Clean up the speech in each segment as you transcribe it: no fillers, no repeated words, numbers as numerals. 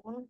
Good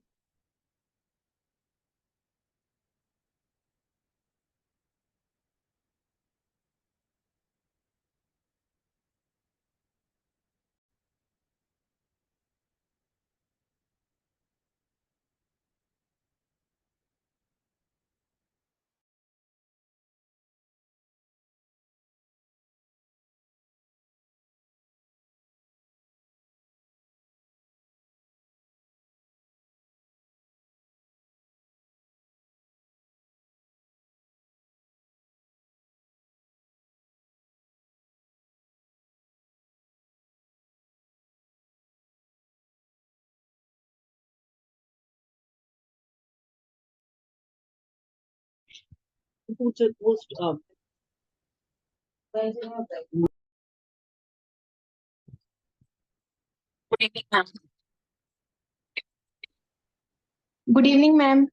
evening ma'am.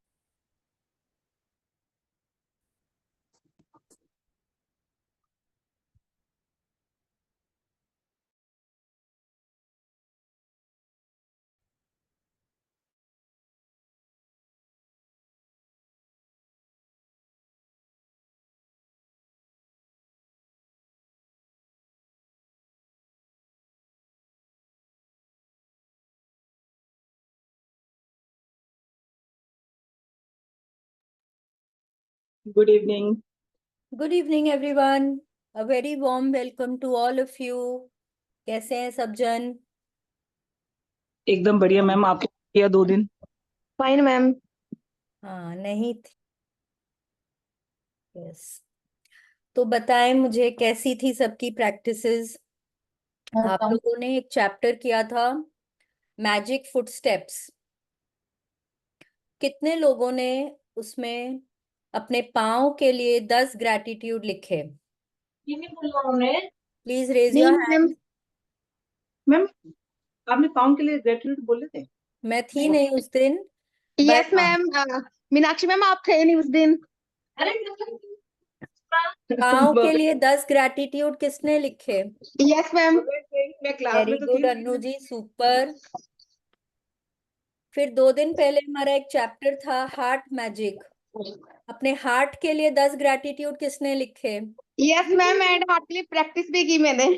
Good evening. Good evening, everyone. A very warm welcome to all of you. कैसे हैं सब जन? एकदम बढ़िया मैम, आपको किया 2 दिन? Fine ma'am. हाँ, नहीं थी। यस। तो बताएं मुझे कैसी थी सबकी प्रैक्टिसेस? आप लोगों ने एक चैप्टर किया था, मैजिक फुटस्टेप्स। कितने लोगों ने उसमें अपने पाँव के लिए 10 ग्रैटिट्यूड लिखे? Please raise your hand. Ma'am आपने पाउंड के लिए ग्रेटिट्यूड बोले थे? मैं थी नहीं उस दिन। Yes ma'am. मीनाक्षी मैम आप थे नहीं उस दिन। पाँव के लिए 10 ग्रैटिट्यूड किसने लिखे? Yes ma'am. मैं क्लास वेरी में तो गुड थी। अन्नू जी, सुपर। फिर 2 दिन पहले हमारा एक चैप्टर था हार्ट मैजिक। अपने हार्ट के लिए 10 ग्रैटिट्यूड किसने लिखे? Yes ma'am and heartily practice भी की मैंने।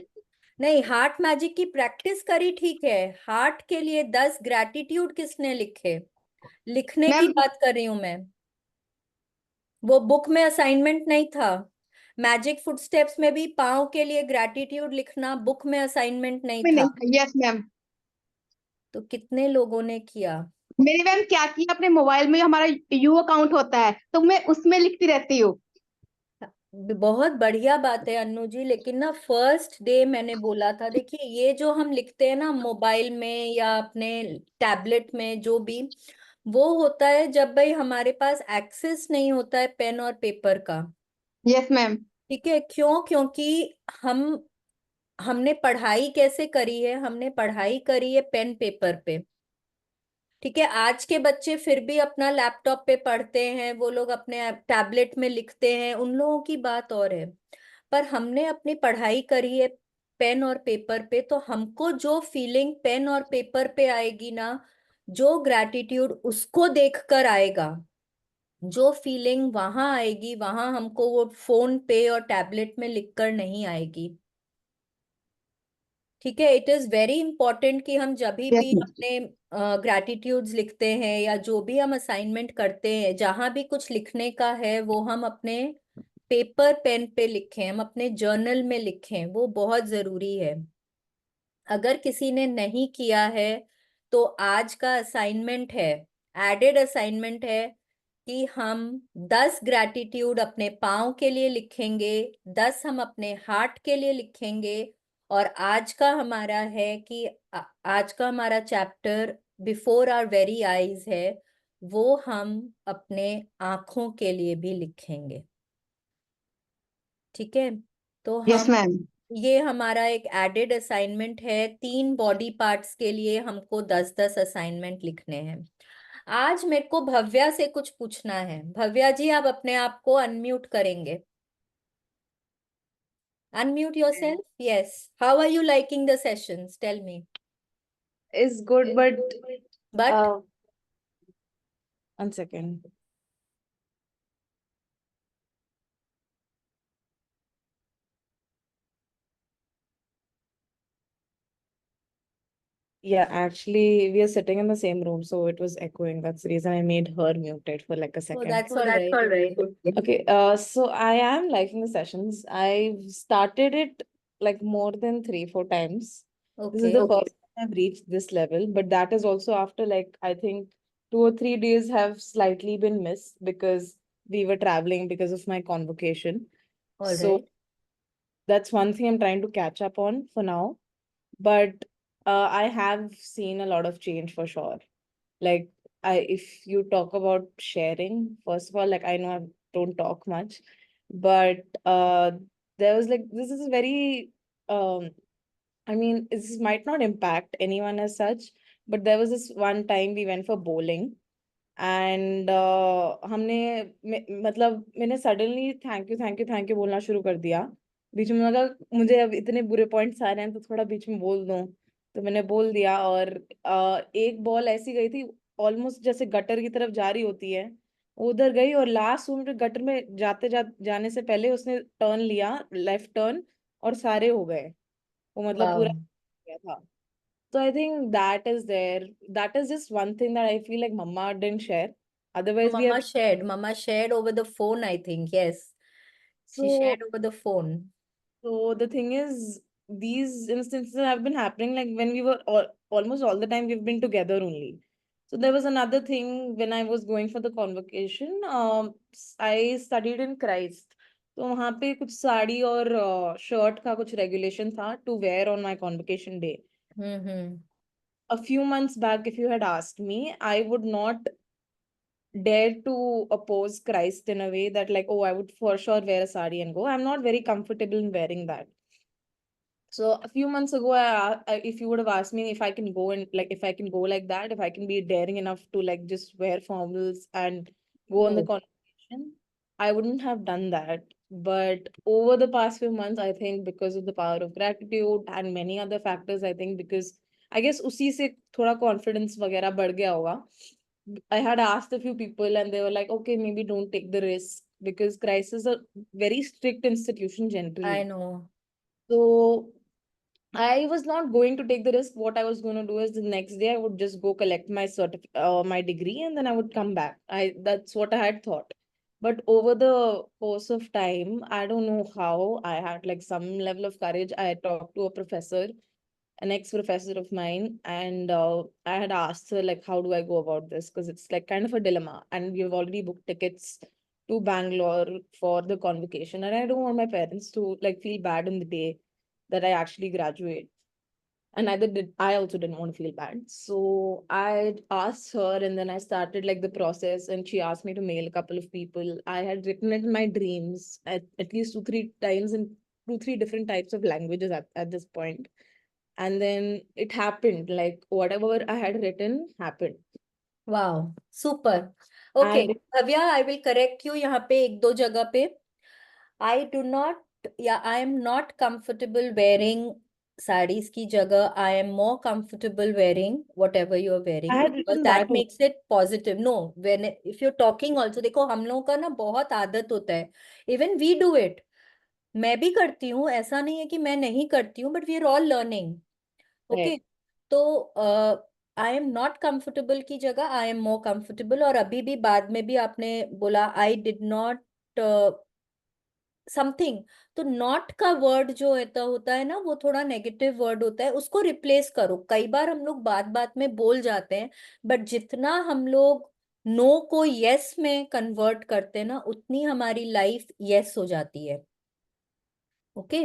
नहीं, हार्ट मैजिक की प्रैक्टिस करी, ठीक है। हार्ट के लिए 10 ग्रैटिट्यूड किसने लिखे? लिखने की मैम बात कर रही हूं मैं। वो बुक में असाइनमेंट नहीं था। मैजिक फुटस्टेप्स में भी पाँव के लिए ग्रैटिट्यूड लिखना बुक में असाइनमेंट नहीं था। Yes ma'am. तो कितने लोगों ने किया? मेरी मैम क्या किया, अपने मोबाइल में हमारा यू अकाउंट होता है तो मैं उसमें लिखती रहती हूँ। बहुत बढ़िया बात है अन्नू जी, लेकिन ना फर्स्ट डे मैंने बोला था, देखिए ये जो हम लिखते हैं ना मोबाइल में या अपने टैबलेट में, जो भी वो होता है जब भाई हमारे पास एक्सेस नहीं होता है पेन और पेपर का। Yes ma'am. ठीक है, क्यों? क्योंकि हम हमने पढ़ाई कैसे करी है? हमने पढ़ाई करी है पेन पेपर पे। ठीक है, आज के बच्चे फिर भी अपना लैपटॉप पे पढ़ते हैं, वो लोग अपने टैबलेट में लिखते हैं, उन लोगों की बात और है। पर हमने अपनी पढ़ाई करी है पेन और पेपर पे, तो हमको जो फीलिंग पेन और पेपर पे आएगी ना, जो ग्रैटिट्यूड उसको देखकर आएगा, जो फीलिंग वहां आएगी, वहां हमको वो फोन पे और टैबलेट में लिखकर नहीं आएगी। ठीक है, इट इज वेरी इंपॉर्टेंट कि हम जब भी यस अपने ग्रैटिट्यूड्स लिखते हैं या जो भी हम असाइनमेंट करते हैं, जहां भी कुछ लिखने का है वो हम अपने पेपर पेन पे लिखें, हम अपने जर्नल में लिखें, वो बहुत जरूरी है। अगर किसी ने नहीं किया है तो आज का असाइनमेंट है, एडेड असाइनमेंट है, कि हम 10 ग्रैटिट्यूड अपने पाँव के लिए लिखेंगे, 10 हम अपने हार्ट के लिए लिखेंगे। और आज का हमारा है कि आज का हमारा chapter before our very eyes है, वो हम अपने आंखों के लिए भी लिखेंगे। ठीक है, तो हम, मैम। ये हमारा एक एडेड असाइनमेंट है। 3 बॉडी पार्ट्स के लिए हमको 10-10 असाइनमेंट लिखने हैं। आज मेरे को भव्या से कुछ पूछना है। भव्या जी, आप अपने आप को अनम्यूट करेंगे? Unmute yourself. Yes. How are you liking the sessions? Tell me. Is good, but but One second. Yeah, actually, we are sitting in the same room, so it was echoing. That's the reason I made her muted for like a Oh, second. that's Oh, all that's right. all right. Okay, so I am liking the sessions. I've started it like more than 3, 4 times. This is Okay. the first time I've reached this level, but that is also after like I think 2 or 3 days have slightly been missed because we were traveling because of my convocation. All So right. that's one thing I'm trying to catch up on for now. But I have seen a lot of change for sure. Like if you talk about sharing, first of all, like I know I don't talk much, but there was like this is very I mean, this might not impact anyone as such, but there was this one time we went for bowling and हमने मतलब मैंने suddenly thank you बोलना शुरू कर दिया बीच में लगा मुझे अब इतने बुरे पॉइंट्स आ रहे हैं तो थोड़ा बीच में बोल दूं तो मैंने बोल दिया और एक बॉल ऐसी गई थी ऑलमोस्ट जैसे गटर की तरफ जा रही होती है वो उधर गई और लास्ट मोमेंट गटर में जाने से पहले उसने टर्न लिया लेफ्ट टर्न और सारे हो गए वो मतलब पूरा Wow. गया था so I think that is there. That is just one thing that I feel like Mama didn't share. Otherwise, we have Mama shared over the phone, I think. Yes. She so shared over the phone. so the thing is, these instances have been happening like when we were almost all the time we've been together only. So there was another thing when I was going for the convocation. I studied in Christ. तो वहाँ पे कुछ साड़ी और shirt का कुछ regulation था to wear on my convocation day Mm-hmm. a few months back, if you had asked me, I would not dare to oppose Christ in a way that, like, oh, I would for sure wear a sari and go. I'm not very comfortable in wearing that. So a few months ago, if you would have asked me if I can go and like if I can go like that, if I can be daring enough to like just wear formals and go on the Oh, conversation, I wouldn't have done that. But over the past few months, I think because of the power of gratitude and many other factors, I think because I guess उसी से थोड़ा confidence वगैरह बढ़ गया होगा. I had asked a few people and they were like, okay, maybe don't take the risk because Christ is a very strict institution I generally. know. So I was not going to take the risk. What I was going to do is the next day I would just go collect my my degree, and then I would come back. That's what I had thought. But over the course of time, I don't know how I had like some level of courage. I talked to a professor, an ex-professor of mine, and I had asked her like, how do I go about this? Because it's like kind of a dilemma, and we have already booked tickets to Bangalore for the convocation, and I don't want my parents to like feel bad on the day that I actually graduate. And neither did I also didn't want to feel bad. So I asked her and then I started like the process and she asked me to mail a couple of people. I had written it in my dreams at least 2, 3 times in 2, 3 different types of languages at this point. And then it happened, like whatever I had written happened. Wow. Super. Okay. And Bhavya, I will correct you यहाँ पे एक दो जगह पे. I do not, yeah, I am not comfortable wearing sarees की जगह. I am more comfortable wearing whatever you are I wearing had because written that that makes it positive. No, when if you're talking also, देखो हम लोगों का ना बहुत आदत होता है. Even we do it. मैं भी करती हूँ, ऐसा नहीं है कि मैं नहीं करती हूँ, but we are all learning. Okay. right. तो आई एम नॉट कंफर्टेबल की जगह आई एम मोर कंफर्टेबल. और अभी भी बाद में भी आपने बोला आई डिड नॉट समथिंग. तो नॉट का वर्ड जो होता है ना, वो थोड़ा नेगेटिव वर्ड होता है. उसको रिप्लेस करो. कई बार हम लोग बात बात में बोल जाते हैं, बट जितना हम लोग नो को यस में कन्वर्ट करते हैं ना, उतनी हमारी लाइफ यस हो जाती है. ओके.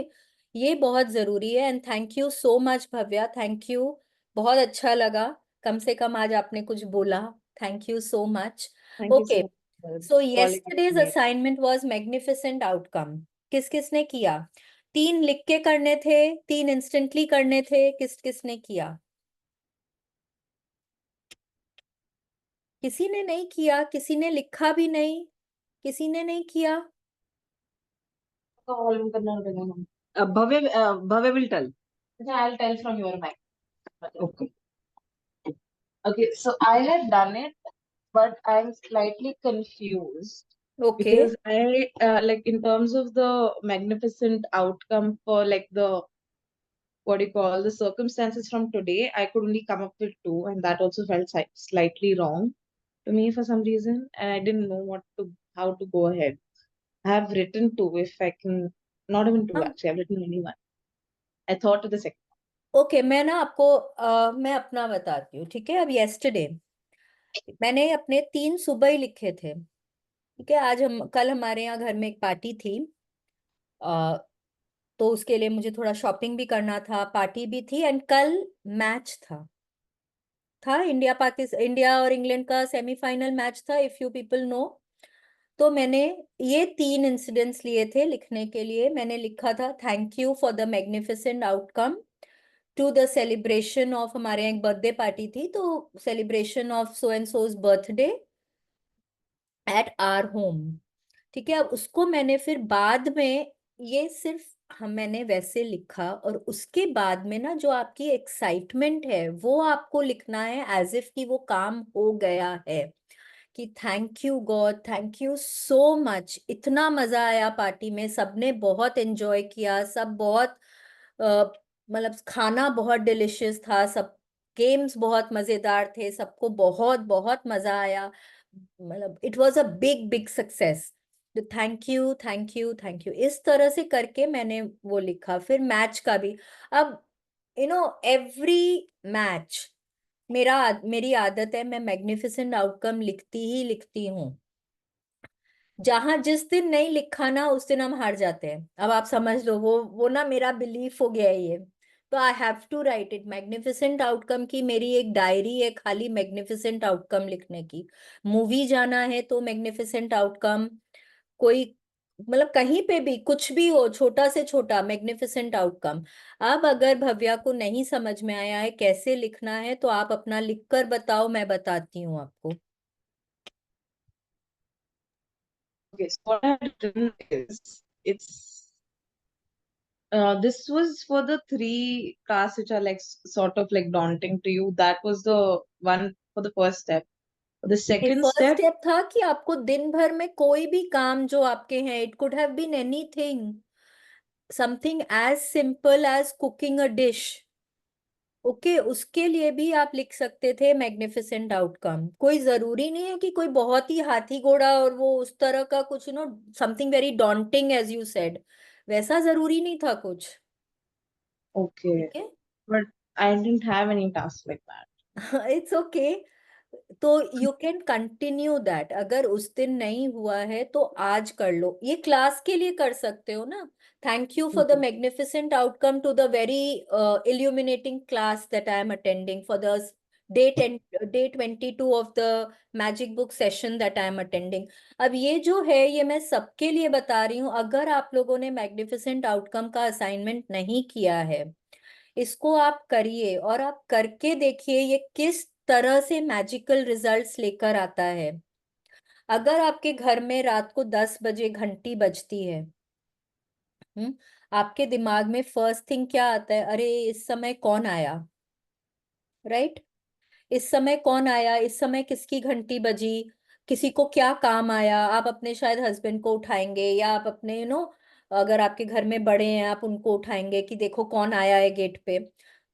ये बहुत जरूरी है. And thank you so much Bhavya. Thank you. बहुत अच्छा लगा. कम से कम आज आपने कुछ बोला. Thank you so much. Thank you so okay. much for so calling yesterday's me. Assignment was magnificent outcome. किस किसने किया? 3 लिख के करने थे, 3 इंस्टेंटली करने थे. किस किसने किया? किसी ने नहीं किया? किसी ने लिखा भी नहीं? किसी ने नहीं किया? Bhavya will tell. I'll tell from your mind. Okay. Okay, so I had done it but I'm slightly confused Okay. because I like in terms of the magnificent outcome for like the what do you call the circumstances from today, I could only come up with two, and that also felt slightly wrong to me for some reason, and I didn't know how to go ahead. I have written two, if I can, not even two हाँ, actually. I've written only one. I thought of the second. Okay, मैं ना आपको मैं अपना बताती हूँ, ठीक है। अब yesterday मैंने अपने 3 सुबह ही लिखे थे, ठीक है। कल हमारे यहाँ घर में एक पार्टी थी, अ, तो उसके लिए मुझे थोड़ा शॉपिंग भी करना था, पार्टी भी थी, एंड कल मैच था इंडिया और इंग्लैंड का सेमीफाइनल मैच था, इफ यू पीपल नो। तो मैंने ये 3 इंसिडेंट्स लिए थे लिखने के लिए। मैंने लिखा था, thank you for the magnificent outcome to the celebration of, हमारे यहाँ एक बर्थडे पार्टी थी, तो celebration of so and so's birthday at our home, ठीक है। अब उसको मैंने फिर बाद में, ये सिर्फ मैंने वैसे लिखा, और उसके बाद में ना जो आपकी एक्साइटमेंट है वो आपको लिखना है एज इफ कि वो काम हो गया है, कि thank you God, thank you so much, इतना मजा आया पार्टी में, सबने बहुत एंजॉय किया, सब बहुत मतलब खाना बहुत डिलिशियस था, सब गेम्स बहुत मजेदार थे, सबको बहुत बहुत मजा आया, मतलब it was a big big success, तो thank you thank you thank you, इस तरह से करके मैंने वो लिखा। फिर मैच का भी, अब एवरी मैच, मेरी आदत है, मैं मैग्निफिसेंट आउटकम लिखती हूँ। जहां जिस दिन नहीं लिखा ना, उस दिन हम हार जाते हैं। अब आप समझ लो, वो ना मेरा बिलीफ हो गया है ये। तो I have to write it, magnificent outcome की मेरी एक डायरी है खाली मैग्निफिसेंट आउटकम लिखने की। मूवी जाना है तो मैग्निफिसेंट आउटकम, कोई मतलब कहीं पे भी कुछ भी हो, छोटा से छोटा मैग्निफिसेंट आउटकम। अब अगर भव्या को नहीं समझ में आया है कैसे लिखना है, तो आप अपना लिख कर बताओ, मैं बताती हूँ आपको। Okay, so what I've written is it's this was for the three tasks which are like sort of like daunting to you. That was the one for the first step. The second first step, step था कि आपको दिन भर में कोई भी काम जो आपके हैं, it could have been anything, something as simple as cooking a dish, okay, उसके लिए भी आप लिख सकते थे मैग्निफिसेंट आउटकम। कोई जरूरी नहीं है कि कोई बहुत ही हाथी घोड़ा और वो उस तरह का कुछ, something very daunting as you said, वैसा जरूरी नहीं था कुछ, okay, ठीक है। but I didn't have any tasks like that. It's okay, तो यू कैन कंटिन्यू दैट, अगर उस दिन नहीं हुआ है तो आज कर लो, ये क्लास के लिए कर सकते हो ना। Thank you for the Okay. Magnificent outcome to the very illuminating class that I am attending for the day 22 of the magic book session that I am attending. अब ये जो है, ये मैं सबके लिए बता रही हूँ, अगर आप लोगों ने मैग्निफिसेंट आउटकम का असाइनमेंट नहीं किया है, इसको आप करिए और आप करके देखिए ये किस तरह से मैजिकल रिजल्ट्स लेकर आता है। अगर आपके घर में रात को 10 बजे घंटी बजती है, हम्म, आपके दिमाग में फर्स्ट थिंग क्या आता है? अरे इस समय कौन आया, राइट? इस समय कौन आया, इस समय किसकी घंटी बजी, किसी को क्या काम आया, आप अपने शायद हस्बैंड को उठाएंगे, या आप अपने अगर आपके घर में बड़े हैं आप उनको उठाएंगे कि देखो कौन आया है गेट पे।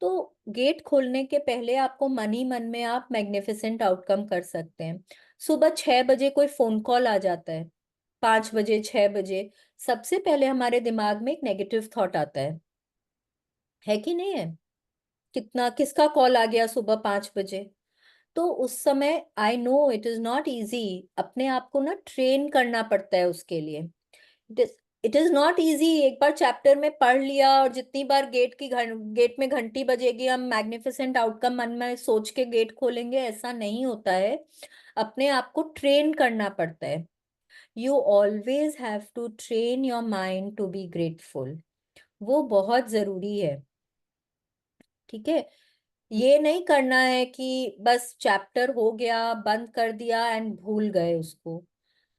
तो गेट खोलने के पहले आपको मन ही मन में आप मैग्निफिसेंट आउटकम कर सकते हैं। सुबह 6 बजे कोई फोन कॉल आ जाता है, 5 बजे, 6 बजे, सबसे पहले हमारे दिमाग में एक नेगेटिव थॉट आता है कि नहीं है? कितना किसका कॉल आ गया सुबह 5 बजे? तो उस समय I know it is not easy, अपने आप को ना ट्रेन करना पड़ता है उसके लिए। इट इज नॉट इजी, एक बार चैप्टर में पढ़ लिया और जितनी बार गेट में घंटी बजेगी हम मैग्निफिसेंट आउटकम मन में सोच के गेट खोलेंगे, ऐसा नहीं होता है। अपने आप को ट्रेन करना पड़ता है। You always have to train your mind to be grateful, वो बहुत जरूरी है, ठीक है। ये नहीं करना है कि बस चैप्टर हो गया बंद कर दिया एंड भूल गए उसको,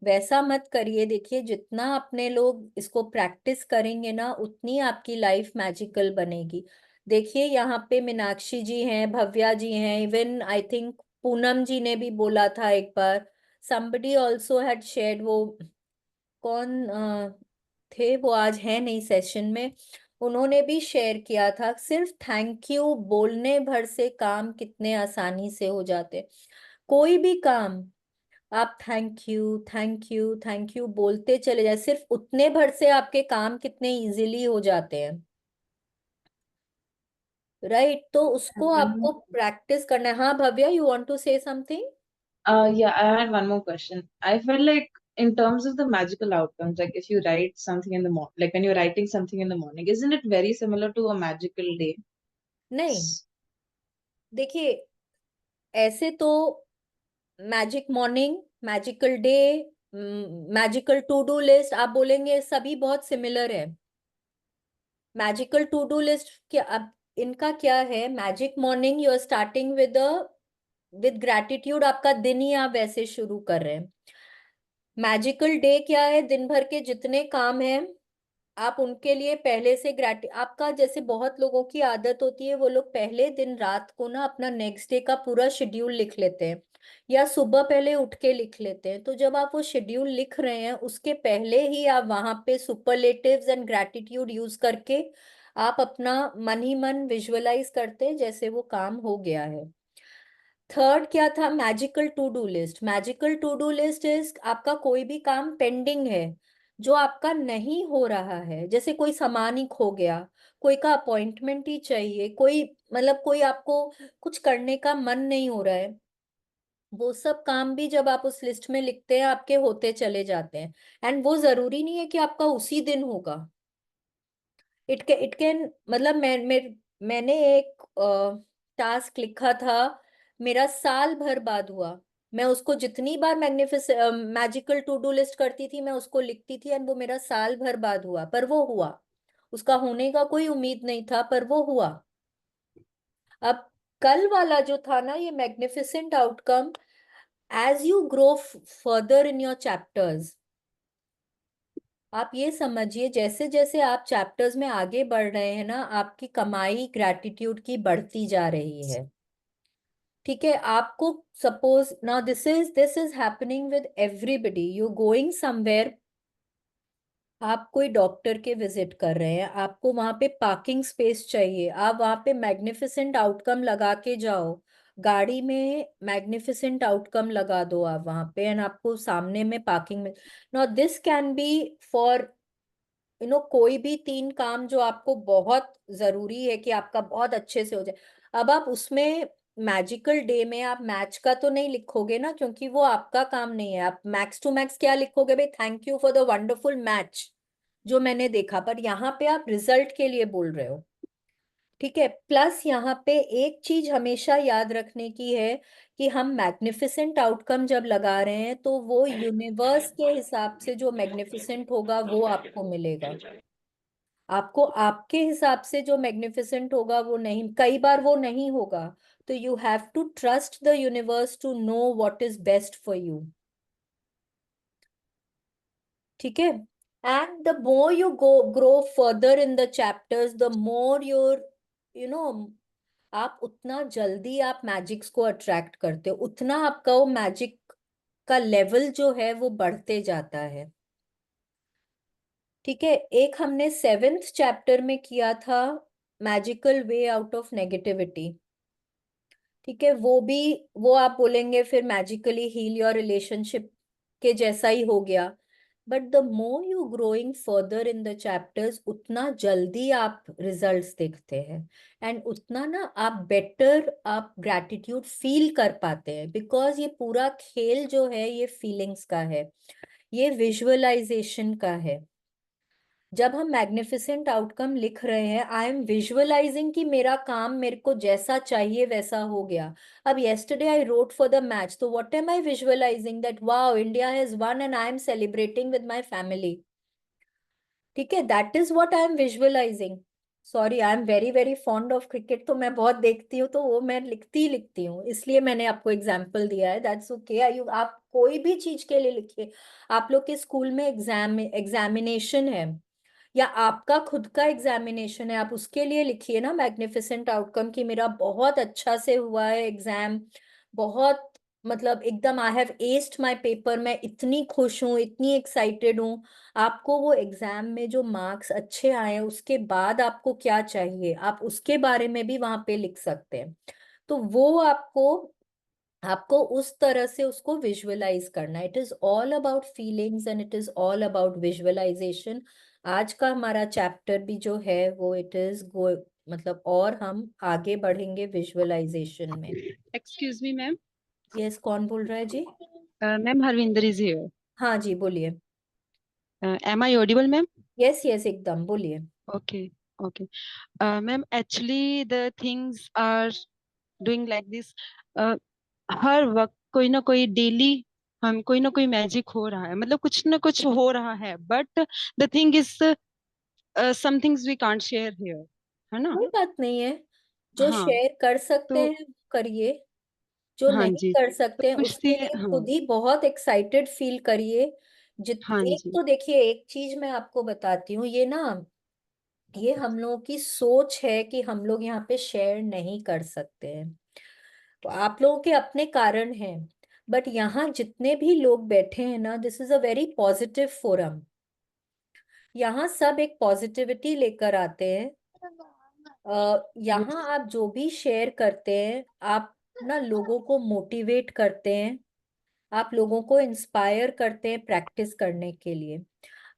वैसा मत करिए। देखिए जितना अपने लोग इसको प्रैक्टिस करेंगे ना, उतनी आपकी लाइफ मैजिकल बनेगी। देखिए यहाँ पे मीनाक्षी जी हैं, भव्या जी हैं, इवन आई थिंक पूनम जी ने भी बोला था एक बार, somebody also had shared, वो कौन थे, वो आज है नहीं सेशन में, उन्होंने भी शेयर किया था, सिर्फ थैंक यू बोलने भर से काम कितने आसानी से हो जाते। कोई भी काम आप thank you thank you thank you बोलते चले जाए, सिर्फ उतने भर से आपके काम कितने इजीली हो जाते हैं, राइट? तो उसको आपको प्रैक्टिस करना है। हाँ Bhavya, you want to say something? Yeah, I had one more question. I felt like in terms of the magical outcomes, like if you write something in the morning, like when you're writing something in the morning, isn't it very similar to a magical day? नहीं, देखिए, ऐसे तो magic morning, magical day, magical to do list आप बोलेंगे, सभी बहुत similar है। Magical to do list क्या, अब इनका क्या है, magic morning you are starting with gratitude, आपका दिन ही आप वैसे शुरू कर रहे हैं। मैजिकल डे क्या है, दिन भर के जितने काम हैं आप उनके लिए पहले से आपका, जैसे बहुत लोगों की आदत होती है, वो लोग पहले दिन रात को ना अपना नेक्स्ट डे का पूरा शेड्यूल लिख लेते हैं, या सुबह पहले उठ के लिख लेते हैं। तो जब आप वो शेड्यूल लिख रहे हैं, उसके पहले ही आप वहां पे सुपरलेटिव्स एंड ग्रैटिट्यूड यूज करके आप अपना मन ही मन विजुअलाइज करते हैं जैसे वो काम हो गया है। थर्ड क्या था, magical to do list. Magical to do list is आपका कोई भी काम पेंडिंग है जो आपका नहीं हो रहा है, जैसे कोई सामान ही खो गया, कोई का अपॉइंटमेंट ही चाहिए, कोई मतलब कोई आपको कुछ करने का मन नहीं हो रहा है, वो सब काम भी जब आप उस लिस्ट में लिखते हैं आपके होते चले जाते हैं। एंड वो जरूरी नहीं है कि आपका उसी दिन होगा, इट कैन, मतलब मैंने एक टास्क लिखा था, मेरा साल भर बाद हुआ। मैं उसको जितनी बार मैजिकल टू डू लिस्ट करती थी, मैं उसको लिखती थी, एंड वो मेरा साल भर बाद हुआ, पर वो हुआ। उसका होने का कोई उम्मीद नहीं था, पर वो हुआ। अब कल वाला जो था ना, ये magnificent outcome, as you grow further in your chapters, आप ये समझिए जैसे जैसे आप चैप्टर्स में आगे बढ़ रहे हैं ना, आपकी कमाई ग्रैटिट्यूड की बढ़ती जा रही है। ठीक है, आपको सपोज ना, this is happening with everybody, you going somewhere, आप कोई डॉक्टर के विजिट कर रहे हैं, आपको वहां पे पार्किंग स्पेस चाहिए, आप वहां पे मैग्निफिसेंट आउटकम लगा के जाओ, गाड़ी में मैग्निफिसेंट आउटकम लगा दो आप वहां पे, एंड आपको सामने में पार्किंग में, no this can be for कोई भी तीन काम जो आपको बहुत जरूरी है कि आपका बहुत अच्छे से हो जाए। अब आप उसमें मैजिकल डे में आप मैच का तो नहीं लिखोगे ना, क्योंकि वो आपका काम नहीं है। आप मैक्स टू मैक्स क्या लिखोगे भाई, thank you for the wonderful match जो मैंने देखा, पर यहाँ पे आप रिजल्ट के लिए बोल रहे हो। ठीक है, प्लस यहाँ पे एक चीज हमेशा याद रखने की है कि हम मैग्निफिसेंट आउटकम जब लगा रहे हैं तो वो यूनिवर्स के हिसाब से जो मैग्निफिसेंट होगा वो आपको मिलेगा। आपको आपके हिसाब से जो मैग्निफिसेंट होगा वो नहीं, कई बार वो नहीं होगा। तो you have to trust the universe to know what is best for you. ठीक है, and the more you grow further in the chapters, the more your you know आप उतना जल्दी आप मैजिक्स को अट्रैक्ट करते हो, उतना आपका वो मैजिक का लेवल जो है वो बढ़ते जाता है। ठीक है, एक हमने 7th चैप्टर में किया था, magical way out of negativity. ठीक है, वो भी, वो आप बोलेंगे फिर मैजिकली हील योर रिलेशनशिप के जैसा ही हो गया, but the more you growing further in the chapters, उतना जल्दी आप रिजल्ट्स देखते हैं, एंड उतना ना आप बेटर आप ग्रैटिट्यूड फील कर पाते हैं, बिकॉज ये पूरा खेल जो है ये फीलिंग्स का है, ये विजुअलाइजेशन का है। जब हम मैग्निफिसेंट आउटकम लिख रहे हैं, आई एम विजुअलाइजिंग कि मेरा काम मेरे को जैसा चाहिए वैसा हो गया। अब yesterday I wrote for the match, तो what am I visualising, that wow India has won and I am celebrating with my family. ठीक है, that is what I am visualising. Sorry, I am very very fond of cricket, तो मैं बहुत देखती हूँ, तो वो मैं लिखती ही लिखती हूँ, इसलिए मैंने आपको एग्जाम्पल दिया है, दैट्स ओके। आप कोई भी चीज के लिए लिखिए, आप लोग के स्कूल में एग्जामिनेशन है या आपका खुद का एग्जामिनेशन है, आप उसके लिए लिखिए ना मैग्निफिसेंट आउटकम कि मेरा बहुत अच्छा से हुआ है एग्जाम, बहुत मतलब एकदम आई हैव एस्ड माय पेपर, मैं इतनी खुश हूँ, इतनी एक्साइटेड हूँ। आपको वो एग्जाम में जो मार्क्स अच्छे आए उसके बाद आपको क्या चाहिए, आप उसके बारे में भी वहां पे लिख सकते हैं। तो वो आपको आपको उस तरह से उसको विजुअलाइज करना। It is all about feelings and it is all about visualisation. आज का हमारा चैप्टर भी जो है वो इट इज गो मतलब और हम आगे बढ़ेंगे विजुअलाइजेशन में। Excuse me ma'am. यस, कौन बोल रहा है जी? Ma'am Harvinder is here. हाँ जी, बोलिए। Am I audible ma'am? Yes yes, एकदम बोलिए। Okay okay. Ma'am actually the things are doing like this. हर वक्त कोई ना कोई डेली हम कोई ना कोई मैजिक हो रहा है, मतलब कुछ ना कुछ हो रहा है, but the thing is some things we can't share here, है ना? कोई बात नहीं है, जो हाँ शेयर कर सकते तो हैं वो करिए, जो हाँ नहीं जी, कर तो सकते हैं पूछती उसके है। लिए हाँ खुद ही बहुत एक्साइटेड फील करिए। हाँ एक जी। तो देखिए, एक चीज मैं आपको बताती हूँ, ये ना ये हम लोगों की सोच है कि हम लोग यहाँ पे शेयर नहीं कर सकते हैं। तो आप लोगों के अपने कारण हैं, बट यहाँ जितने भी लोग बैठे हैं ना, this is a very positive forum. यहाँ सब एक पॉजिटिविटी लेकर आते हैं। यहाँ यस आप जो भी शेयर करते हैं, आप ना लोगों को मोटिवेट करते हैं, आप लोगों को इंस्पायर करते हैं प्रैक्टिस करने के लिए।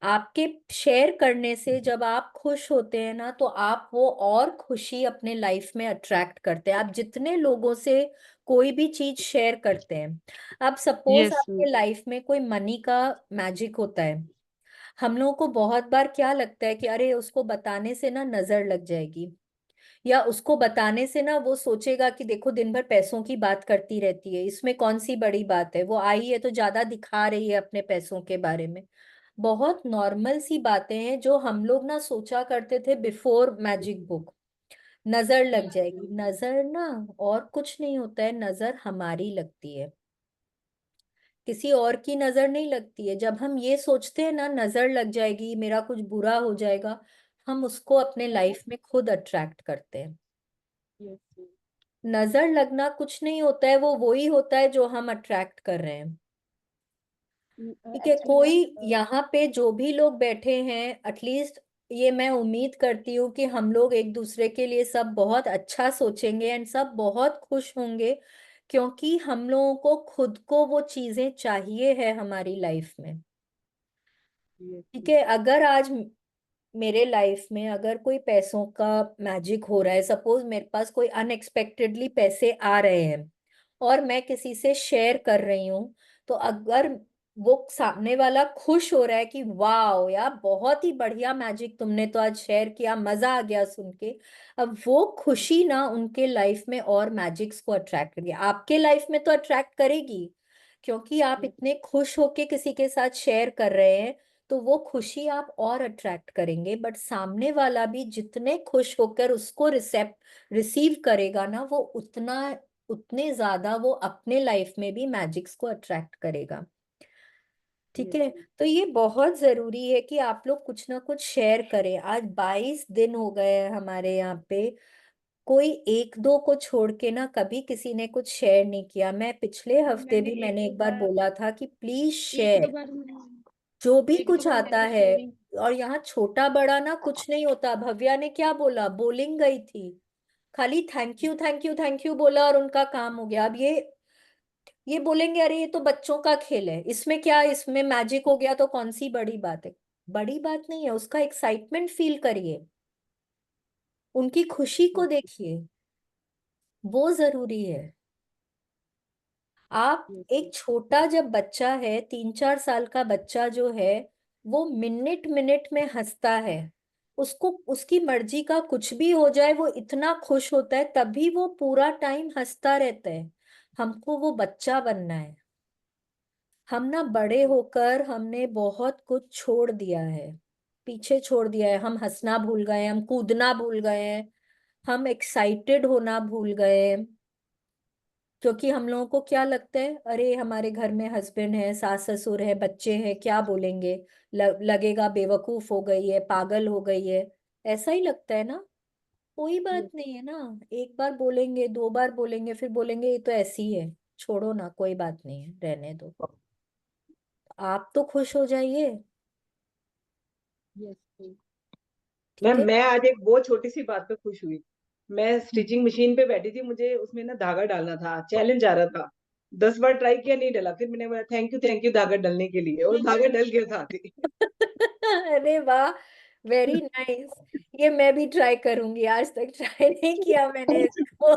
आपके शेयर करने से जब आप खुश होते हैं ना, तो आप वो और खुशी अपने लाइफ में अट्रैक्ट करते हैं। आप जितने लोगों से कोई भी चीज शेयर करते हैं, अब सपोज यस आपके लाइफ में कोई मनी का मैजिक होता है। हम लोगों को बहुत बार क्या लगता है कि अरे उसको बताने से ना नजर लग जाएगी, या उसको बताने से ना वो सोचेगा कि देखो दिन भर पैसों की बात करती रहती है, इसमें कौन सी बड़ी बात है, वो आई है तो ज्यादा दिखा रही है अपने पैसों के बारे में। बहुत नॉर्मल सी बातें हैं जो हम लोग ना सोचा करते थे बिफोर मैजिक बुक। नजर लग जाएगी, नजर ना और कुछ नहीं होता है, नजर हमारी लगती है, किसी और की नजर नहीं लगती है। जब हम ये सोचते हैं ना नजर लग जाएगी, मेरा कुछ बुरा हो जाएगा, हम उसको अपने लाइफ में खुद अट्रैक्ट करते हैं। यस। नजर लगना कुछ नहीं होता है, वो वही होता है जो हम अट्रैक्ट कर रहे हैं। ठीक है, एक्चुअली कोई मैम यहाँ पे जो भी लोग बैठे हैं, एटलीस्ट ये मैं उम्मीद करती हूँ कि हम लोग एक दूसरे के लिए सब बहुत अच्छा सोचेंगे एंड सब बहुत खुश होंगे, क्योंकि हम लोगों को खुद को वो चीजें चाहिए है हमारी लाइफ में। ठीक है, अगर आज मेरे लाइफ में अगर कोई पैसों का मैजिक हो रहा है, सपोज मेरे पास कोई अनएक्सपेक्टेडली पैसे आ रहे हैं और मैं किसी से शेयर कर रही हूँ, तो अगर वो सामने वाला खुश हो रहा है कि वाह यार बहुत ही बढ़िया मैजिक तुमने तो आज शेयर किया, मजा आ गया सुन के, अब वो खुशी ना उनके लाइफ में और मैजिक्स को अट्रैक्ट करेगी, आपके लाइफ में तो अट्रैक्ट करेगी, क्योंकि आप इतने खुश होके किसी के साथ शेयर कर रहे हैं। तो वो खुशी आप और अट्रैक्ट करेंगे, बट सामने वाला भी जितने खुश होकर उसको रिसीव करेगा ना, वो उतना उतने ज्यादा वो अपने लाइफ में भी मैजिक्स को अट्रैक्ट करेगा। ठीक है, तो ये बहुत जरूरी है कि आप लोग कुछ ना कुछ शेयर करें। आज 22 दिन हो गए हैं हमारे यहाँ पे, कोई एक दो को छोड़ के ना कभी किसी ने कुछ शेयर नहीं किया। मैं पिछले हफ्ते मैंने भी एक मैंने दो एक बार बार बोला था कि प्लीज एक दो शेयर, बार जो भी एक दो कुछ बार आता मैंने है। शेयरिंग। और यहाँ छोटा बड़ा ना कुछ नहीं होता। भव्या ने क्या बोला, बोलिंग गई थी, खाली thank you thank you thank you बोला और उनका काम हो गया। अब ये बोलेंगे अरे ये तो बच्चों का खेल है, इसमें क्या, इसमें मैजिक हो गया तो कौन सी बड़ी बात है। बड़ी बात नहीं है, उसका एक्साइटमेंट फील करिए, उनकी खुशी को देखिए, वो जरूरी है। आप एक छोटा जब बच्चा है, 3-4 साल का बच्चा जो है, वो मिनट मिनट में हंसता है, उसको उसकी मर्जी का कुछ भी हो जाए वो इतना खुश होता है, तभी वो पूरा टाइम हंसता रहता है। हमको वो बच्चा बनना है। हम ना बड़े होकर हमने बहुत कुछ छोड़ दिया है, पीछे छोड़ दिया है। हम हंसना भूल गए, हम कूदना भूल गए हैं, हम एक्साइटेड होना भूल गए हैं। क्योंकि हम लोगों को क्या लगता है, अरे हमारे घर में हस्बैंड है, सास ससुर है, बच्चे हैं, क्या बोलेंगे, लगेगा बेवकूफ हो गई है, पागल हो गई है, ऐसा ही लगता है ना। कोई बात नहीं है ना, एक बार बोलेंगे, 2 बार बोलेंगे, फिर बोलेंगे ये तो ऐसी है। छोड़ो ना, कोई बात नहीं है, रहने दो। आप तो खुश हो जाइए, यस मैम। ठीक है। मैं आज एक बहुत छोटी सी बात पे खुश हुई। मैं स्टिचिंग मशीन पे बैठी थी, मुझे उसमें ना धागा डालना था, चैलेंज आ रहा था। 10 बार ट्राई किया, नहीं डला। फिर मैंने बोला थैंक यू धागा डालने के लिए, और धागा डल गया साथ ही। अरे वाह, वेरी नाइस। ये मैं भी ट्राई करूंगी, आज तक ट्राई नहीं किया मैंने इसको।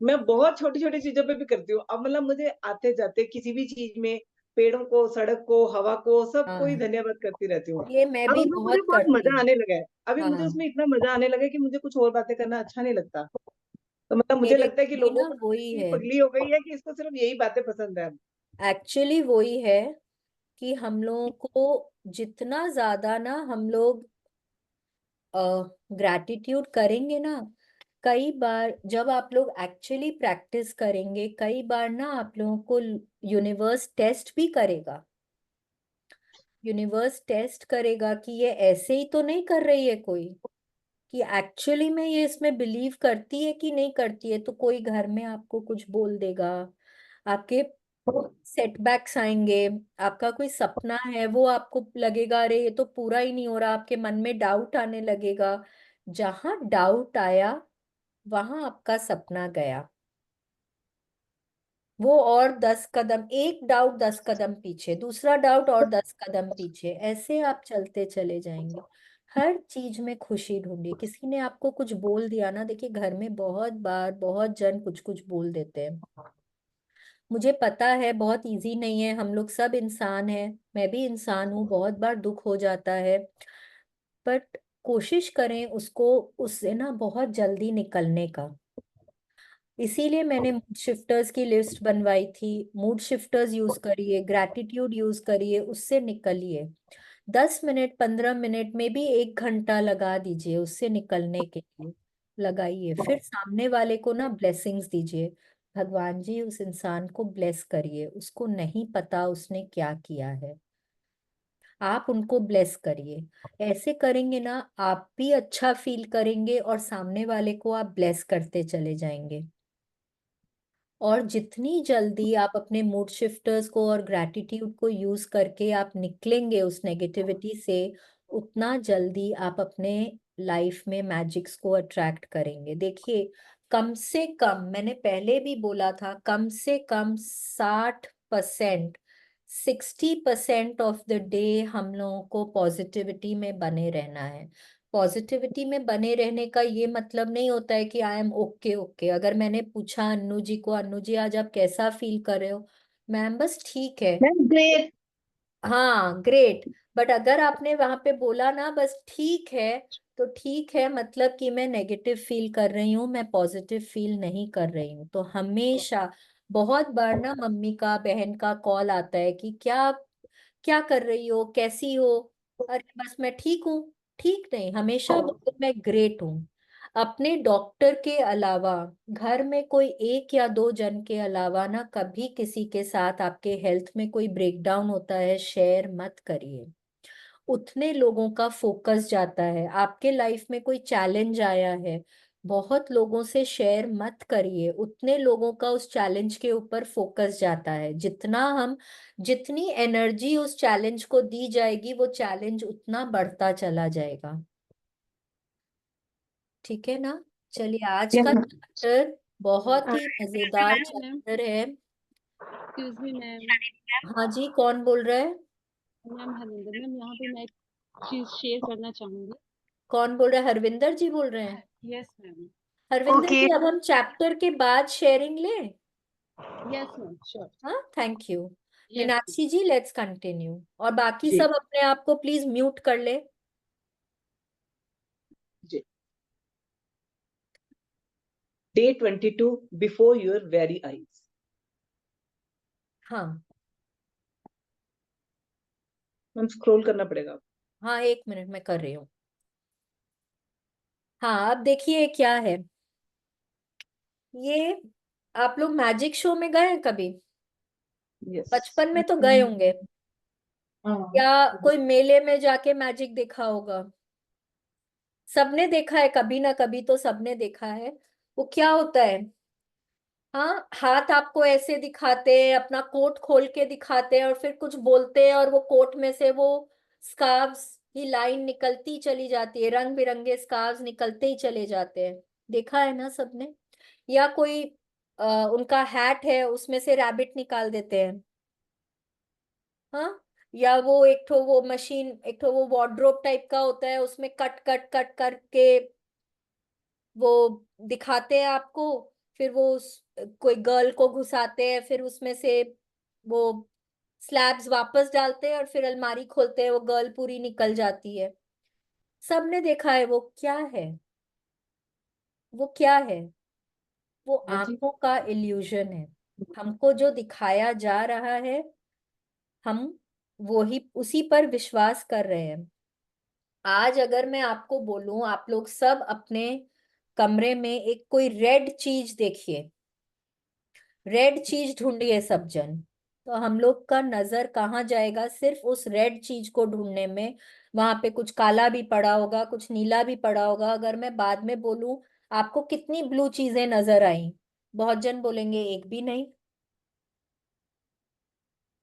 मैं बहुत छोटी छोटी चीजों पे भी करती हूँ अब। मतलब मुझे आते जाते किसी भी चीज में, पेड़ों को, सड़क को, हवा को, सबको ही हाँ, धन्यवाद करती रहती हूँ। ये मैं अब भी उसमें मुझे बहुत बहुत करती मजा हूँ। आने लगा है। अभी मुझे हाँ, उसमें इतना मजा आने लगा है कि मुझे कुछ और बातें करना अच्छा नहीं लगता। तो मतलब मुझे मेरे लगता है कि भी लोगों ना को वही इतनी है, पगली हो गई है कि इसको सिर्फ यही बातें पसंद है। एक्चुअली वही है कि हम लोगों को जितना ज्यादा ना हम लोग ग्रैटिट्यूड करेंगे ना, कई बार जब आप लोग एक्चुअली प्रैक्टिस करेंगे, कई बार ना आप लोगों को यूनिवर्स टेस्ट भी करेगा। यूनिवर्स टेस्ट करेगा कि ये ऐसे ही तो नहीं कर रही है कोई, कि एक्चुअली में ये इसमें बिलीव करती है कि नहीं करती है। तो कोई घर में आपको कुछ बोल देगा, आपके सेटबैक्स आएंगे, आपका कोई सपना है वो आपको लगेगा अरे ये तो पूरा ही नहीं हो रहा, आपके मन में डाउट आने लगेगा। जहां डाउट आया वहां आपका सपना गया। वो और 10 कदम, एक डाउट 10 कदम पीछे, दूसरा डाउट और 10 कदम पीछे, ऐसे आप चलते चले जाएंगे। हर चीज में खुशी ढूंढिए। किसी ने आपको कुछ बोल दिया ना, देखिए घर में बहुत बार बहुत जन कुछ कुछ बोल देते हैं। मुझे पता है बहुत इजी नहीं है, हम लोग सब इंसान हैं, मैं भी इंसान हूँ, बहुत बार दुख हो जाता है। बट कोशिश करें उसको, उससे ना बहुत जल्दी निकलने का। इसीलिए मैंने मूड शिफ्टर्स की लिस्ट बनवाई थी। मूड शिफ्टर्स यूज करिए, ग्रैटिट्यूड यूज करिए, उससे निकलिए। 10 मिनट, 15 मिनट में भी 1 घंटा लगा दीजिए उससे निकलने के लिए, लगाइए। फिर सामने वाले को ना ब्लेसिंग्स दीजिए। भगवान जी उस इंसान को ब्लेस करिए, उसको नहीं पता उसने क्या किया है, आप उनको ब्लेस करिए। ऐसे करेंगे ना, आप भी अच्छा फील करेंगे और सामने वाले को आप ब्लेस करते चले जाएंगे। और जितनी जल्दी आप अपने मूड शिफ्टर्स को और ग्रैटिट्यूड को यूज करके आप निकलेंगे उस नेगेटिविटी से, उतना जल्दी आप अपने लाइफ में मैजिक्स को अट्रैक्ट करेंगे। देखिए, कम से कम, मैंने पहले भी बोला था, कम से कम 60%, 60% ऑफ द डे हम लोगों को पॉजिटिविटी में बने रहना है। पॉजिटिविटी में बने रहने का ये मतलब नहीं होता है कि आई एम ओके ओके। अगर मैंने पूछा अन्नू जी को, अन्नू जी आज आप कैसा फील कर रहे हो, मैम बस ठीक है, ग्रेट। हाँ ग्रेट। बट अगर आपने वहां पे बोला ना बस ठीक है, तो ठीक है मतलब कि मैं नेगेटिव फील कर रही हूँ, मैं पॉजिटिव फील नहीं कर रही हूँ। तो हमेशा, बहुत बार ना मम्मी का, बहन का कॉल आता है कि क्या क्या कर रही हो, कैसी हो। अरे बस मैं ठीक हूँ। ठीक नहीं, हमेशा बोलो मैं ग्रेट हूँ। अपने डॉक्टर के अलावा, घर में कोई एक या दो जन के अलावा ना कभी किसी के साथ आपके हेल्थ में कोई ब्रेकडाउन होता है शेयर मत करिए। उतने लोगों का फोकस जाता है। आपके लाइफ में कोई चैलेंज आया है, बहुत लोगों से शेयर मत करिए, उतने लोगों का उस चैलेंज के ऊपर फोकस जाता है। जितना हम, जितनी एनर्जी उस चैलेंज को दी जाएगी, वो चैलेंज उतना बढ़ता चला जाएगा। ठीक है ना। चलिए, आज का चैप्टर बहुत ही मजेदार मैम, चैप्टर है। Excuse me ma'am. हाँ जी, कौन बोल रहा है? मैम हरिंदर मैम, यहाँ पे मैं एक चीज शेयर करना चाहूंगी। कौन बोल रहा है? हरविंदर जी बोल रहे हैं? Yes ma'am. हरविंदर ओके। जी, अब हम चैप्टर के बाद शेयरिंग लें। Yes ma'am, sure. हाँ, thank you. Yes Meenakshi ji, let's continue. और बाकी जी सब अपने आप को प्लीज म्यूट कर ले। जी। Day 22, before your very eyes. हाँ मैम स्क्रॉल करना पड़ेगा। हाँ, 1 मिनट में कर रही हूँ। हाँ, अब देखिए क्या है ये। आप लोग मैजिक शो में गए हैं कभी? यस। बचपन में तो गए होंगे, हाँ। या कोई मेले में जाके मैजिक देखा होगा। सबने देखा है, कभी ना कभी तो सबने देखा है। वो क्या होता है, हाँ, हाथ आपको ऐसे दिखाते हैं, अपना कोट खोल के दिखाते हैं और फिर कुछ बोलते हैं और वो कोट में से वो स्कार्व्स की लाइन निकलती चली जाती है, रंग बिरंगे स्कार्व्स निकलते ही चले जाते हैं। देखा है ना सबने? या कोई उनका हैट है, उसमें से रैबिट निकाल देते हैं। हाँ, या वो एक ठो वो मशीन, एक ठो वो वार्डरोब टाइप का होता है, उसमें कट कट कट करके वो दिखाते हैं आपको। फिर वो कोई गर्ल को घुसाते हैं, फिर उसमें से वो स्लैब्स वापस डालते हैं और फिर अलमारी खोलते हैं, वो गर्ल पूरी निकल जाती है। सबने देखा है। वो क्या है? वो क्या है? वो मैजिक। आंखों का इल्यूजन है। हमको जो दिखाया जा रहा है, हम वो ही उसी पर विश्वास कर रहे हैं। आज अगर मैं आपको बोलूं, आप लोग सब अपने कमरे में एक कोई रेड चीज देखिए, रेड चीज ढूंढिए सब जन, तो हम लोग का नजर कहाँ जाएगा? सिर्फ उस रेड चीज को ढूंढने में। वहां पे कुछ काला भी पड़ा होगा, कुछ नीला भी पड़ा होगा। अगर मैं बाद में बोलूं आपको कितनी ब्लू चीजें नजर आई, बहुत जन बोलेंगे एक भी नहीं।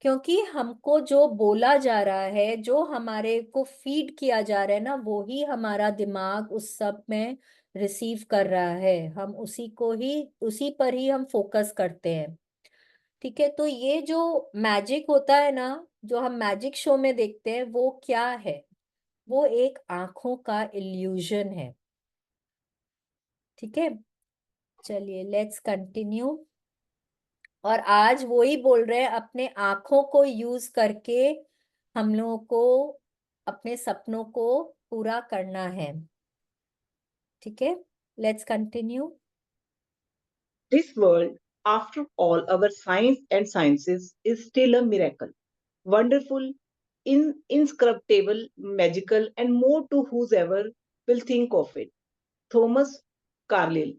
क्योंकि हमको जो बोला जा रहा है, जो हमारे को फीड किया जा रहा है ना, वो ही हमारा दिमाग उस सब में रिसीव कर रहा है। हम उसी को ही, उसी पर ही हम फोकस करते हैं। ठीक है, तो ये जो मैजिक होता है ना, जो हम मैजिक शो में देखते हैं, वो क्या है? वो एक आंखों का इल्यूजन है। ठीक है, चलिए लेट्स कंटिन्यू। और आज वो ही बोल रहे हैं, अपने आंखों को यूज करके हम लोगों को अपने सपनों को पूरा करना है। ठीक है, let's continue. This world, after all our science and sciences, is still a miracle. Wonderful, inscrutable, magical, and more to whosoever will think of it. Thomas Carlyle,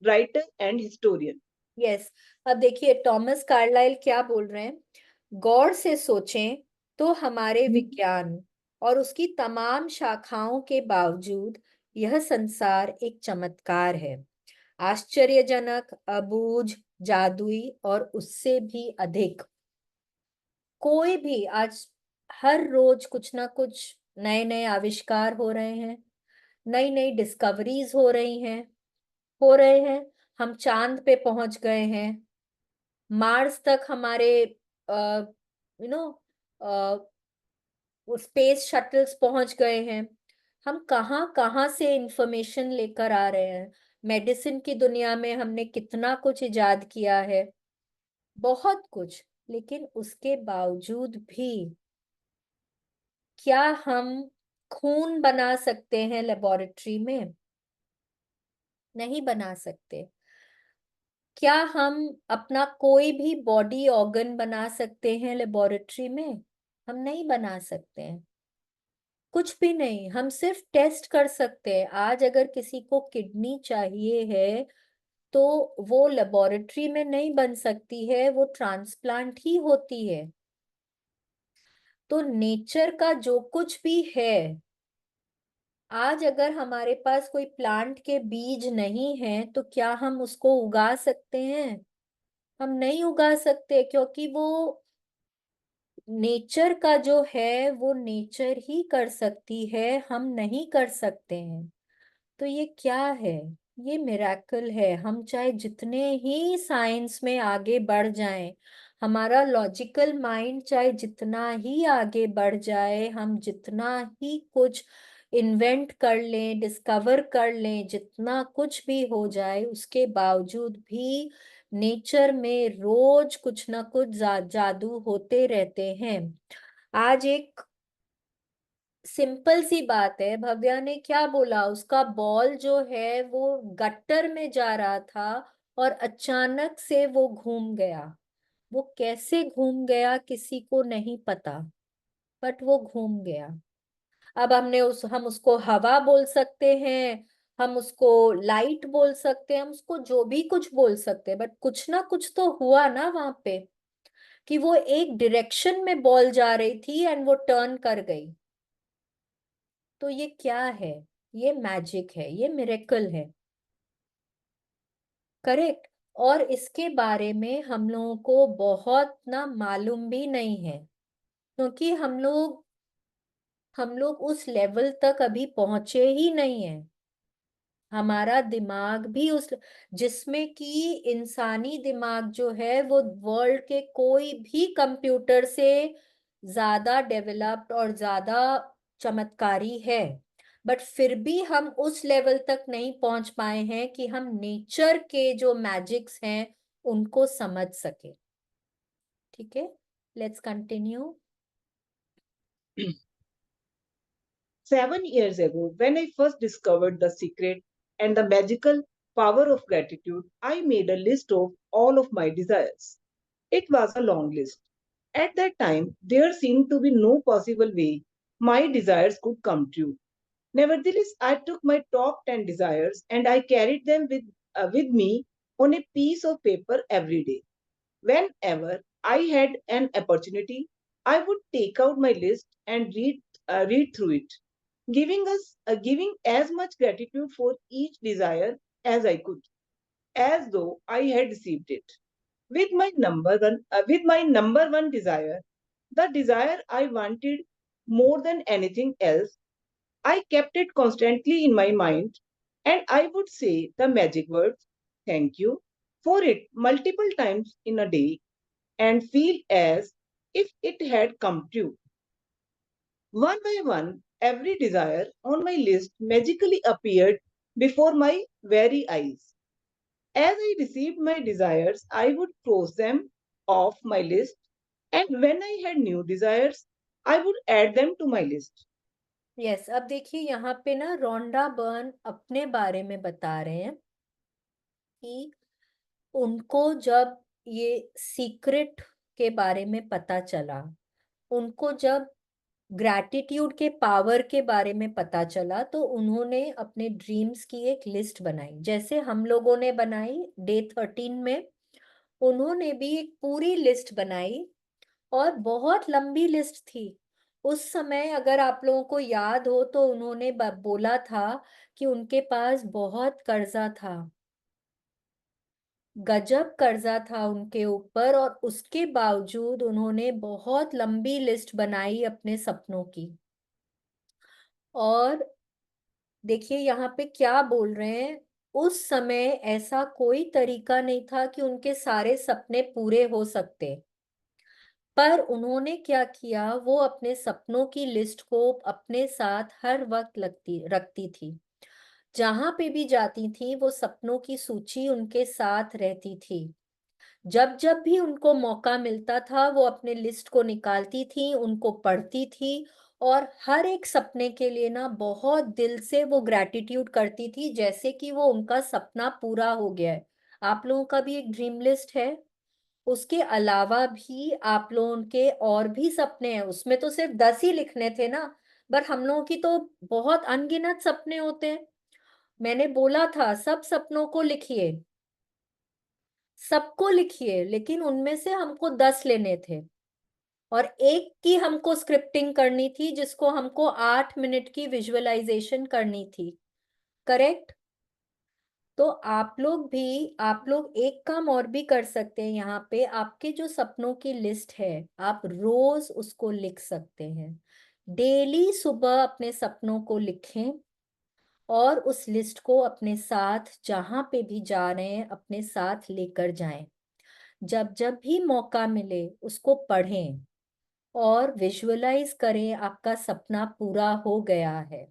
writer and historian. Yes, अब देखिए Thomas Carlisle क्या बोल रहे हैं। गौर से सोचें तो हमारे विज्ञान और उसकी तमाम शाखाओं के बावजूद यह संसार एक चमत्कार है, आश्चर्यजनक, अबूझ, जादुई और उससे भी अधिक। कोई भी आज, हर रोज कुछ ना कुछ नए नए आविष्कार हो रहे हैं, नई नई डिस्कवरीज हो रही हैं, हो रहे हैं। हम चांद पे पहुंच गए हैं, मार्स तक हमारे यू नो स्पेस शटल्स पहुंच गए हैं। हम कहाँ कहाँ से इंफॉर्मेशन लेकर आ रहे हैं। मेडिसिन की दुनिया में हमने कितना कुछ इजाद किया है, बहुत कुछ। लेकिन उसके बावजूद भी क्या हम खून बना सकते हैं लेबोरेटरी में? नहीं बना सकते। क्या हम अपना कोई भी बॉडी ऑर्गन बना सकते हैं लेबोरेटरी में? हम नहीं बना सकते हैं, कुछ भी नहीं। हम सिर्फ टेस्ट कर सकते हैं। आज अगर किसी को किडनी चाहिए है तो वो लेबोरेटरी में नहीं बन सकती है, वो ट्रांसप्लांट ही होती है। तो नेचर का जो कुछ भी है, आज अगर हमारे पास कोई प्लांट के बीज नहीं है तो क्या हम उसको उगा सकते हैं? हम नहीं उगा सकते, क्योंकि वो नेचर का जो है वो नेचर ही कर सकती है, हम नहीं कर सकते हैं। तो ये क्या है? ये मिरेकल है। हम चाहे जितने ही साइंस में आगे बढ़ जाएं, हमारा लॉजिकल माइंड चाहे जितना ही आगे बढ़ जाए, हम जितना ही कुछ इन्वेंट कर लें, डिस्कवर कर लें, जितना कुछ भी हो जाए, उसके बावजूद भी नेचर में रोज कुछ ना कुछ जादू होते रहते हैं। आज एक सिंपल सी बात है, भव्या ने क्या बोला, उसका बॉल जो है वो गट्टर में जा रहा था और अचानक से वो घूम गया। वो कैसे घूम गया किसी को नहीं पता, बट वो घूम गया। अब हम उसको हवा बोल सकते हैं, हम उसको लाइट बोल सकते हैं, हम उसको जो भी कुछ बोल सकते हैं, बट कुछ ना कुछ तो हुआ ना वहां पे, कि वो एक डायरेक्शन में बॉल जा रही थी एंड वो टर्न कर गई। तो ये क्या है? ये मैजिक है, ये मिरेकल है। करेक्ट। और इसके बारे में हम लोगों को बहुत ना मालूम भी नहीं है, क्योंकि हम लोग उस लेवल तक अभी पहुंचे ही नहीं है। हमारा दिमाग भी उस जिसमें कि इंसानी दिमाग जो है वो वर्ल्ड के कोई भी कंप्यूटर से ज्यादा डेवलप्ड और ज्यादा चमत्कारी है, बट फिर भी हम उस लेवल तक नहीं पहुंच पाए हैं कि हम नेचर के जो मैजिक्स हैं उनको समझ सके। ठीक है, let's continue. 7 years ago, when I first discovered the secret and the magical power of gratitude, I made a list of all of my desires. It was a long list. At that time, there seemed to be no possible way my desires could come true. Nevertheless, I took my top 10 desires and I carried them with me on a piece of paper every day. Whenever I had an opportunity, I would take out my list and read through it, giving as much gratitude for each desire as I could, as though I had received it. With my number one desire, the desire I wanted more than anything else, I kept it constantly in my mind, and I would say the magic words, thank you, for it multiple times in a day and feel as if it had come true. One by one, every desire on my list magically appeared before my very eyes. As I received my desires, I would cross them off my list, and when I had new desires, I would add them to my list. Yes, अब देखिए यहाँ पे ना Rhonda Byrne अपने बारे में बता रहे हैं कि उनको जब ये सीक्रेट के बारे में पता चला, उनको जब ग्रैटिट्यूड के पावर के बारे में पता चला, तो उन्होंने अपने ड्रीम्स की एक लिस्ट बनाई, जैसे हम लोगों ने बनाई डे 13 में। उन्होंने भी एक पूरी लिस्ट बनाई और बहुत लंबी लिस्ट थी। उस समय अगर आप लोगों को याद हो तो उन्होंने बोला था कि उनके पास बहुत कर्जा था, गजब कर्जा था उनके ऊपर, और उसके बावजूद उन्होंने बहुत लंबी लिस्ट बनाई अपने सपनों की। और देखिए यहाँ पे क्या बोल रहे हैं, उस समय ऐसा कोई तरीका नहीं था कि उनके सारे सपने पूरे हो सकते, पर उन्होंने क्या किया, वो अपने सपनों की लिस्ट को अपने साथ हर वक्त रखती थी। जहां पे भी जाती थी वो सपनों की सूची उनके साथ रहती थी। जब जब भी उनको मौका मिलता था वो अपने लिस्ट को निकालती थी, उनको पढ़ती थी, और हर एक सपने के लिए ना बहुत दिल से वो ग्रैटिट्यूड करती थी, जैसे कि वो उनका सपना पूरा हो गया है। आप लोगों का भी एक ड्रीम लिस्ट है, उसके अलावा भी आप लोगों के और भी सपने हैं, उसमें तो सिर्फ 10 ही लिखने थे ना, पर हम लोगों की तो बहुत अनगिनत सपने होते हैं। मैंने बोला था सब सपनों को लिखिए, सबको लिखिए, लेकिन उनमें से हमको 10 लेने थे, और एक की हमको स्क्रिप्टिंग करनी थी, जिसको हमको 8 मिनट की विजुअलाइजेशन करनी थी। करेक्ट? तो आप लोग एक काम और भी कर सकते हैं, यहाँ पे आपके जो सपनों की लिस्ट है आप रोज उसको लिख सकते हैं। डेली सुबह अपने सपनों को लिखें और उस लिस्ट को अपने साथ जहां पे भी जा रहे हैं अपने साथ लेकर जाएं। जब जब भी मौका मिले उसको पढ़ें और विजुअलाइज करें आपका सपना पूरा हो गया है,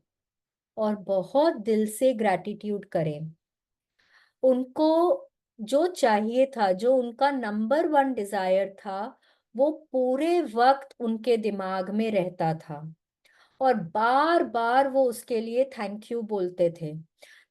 और बहुत दिल से ग्रैटिट्यूड करें। उनको जो चाहिए था, जो उनका नंबर वन डिजायर था, वो पूरे वक्त उनके दिमाग में रहता था, और बार बार वो उसके लिए थैंक यू बोलते थे।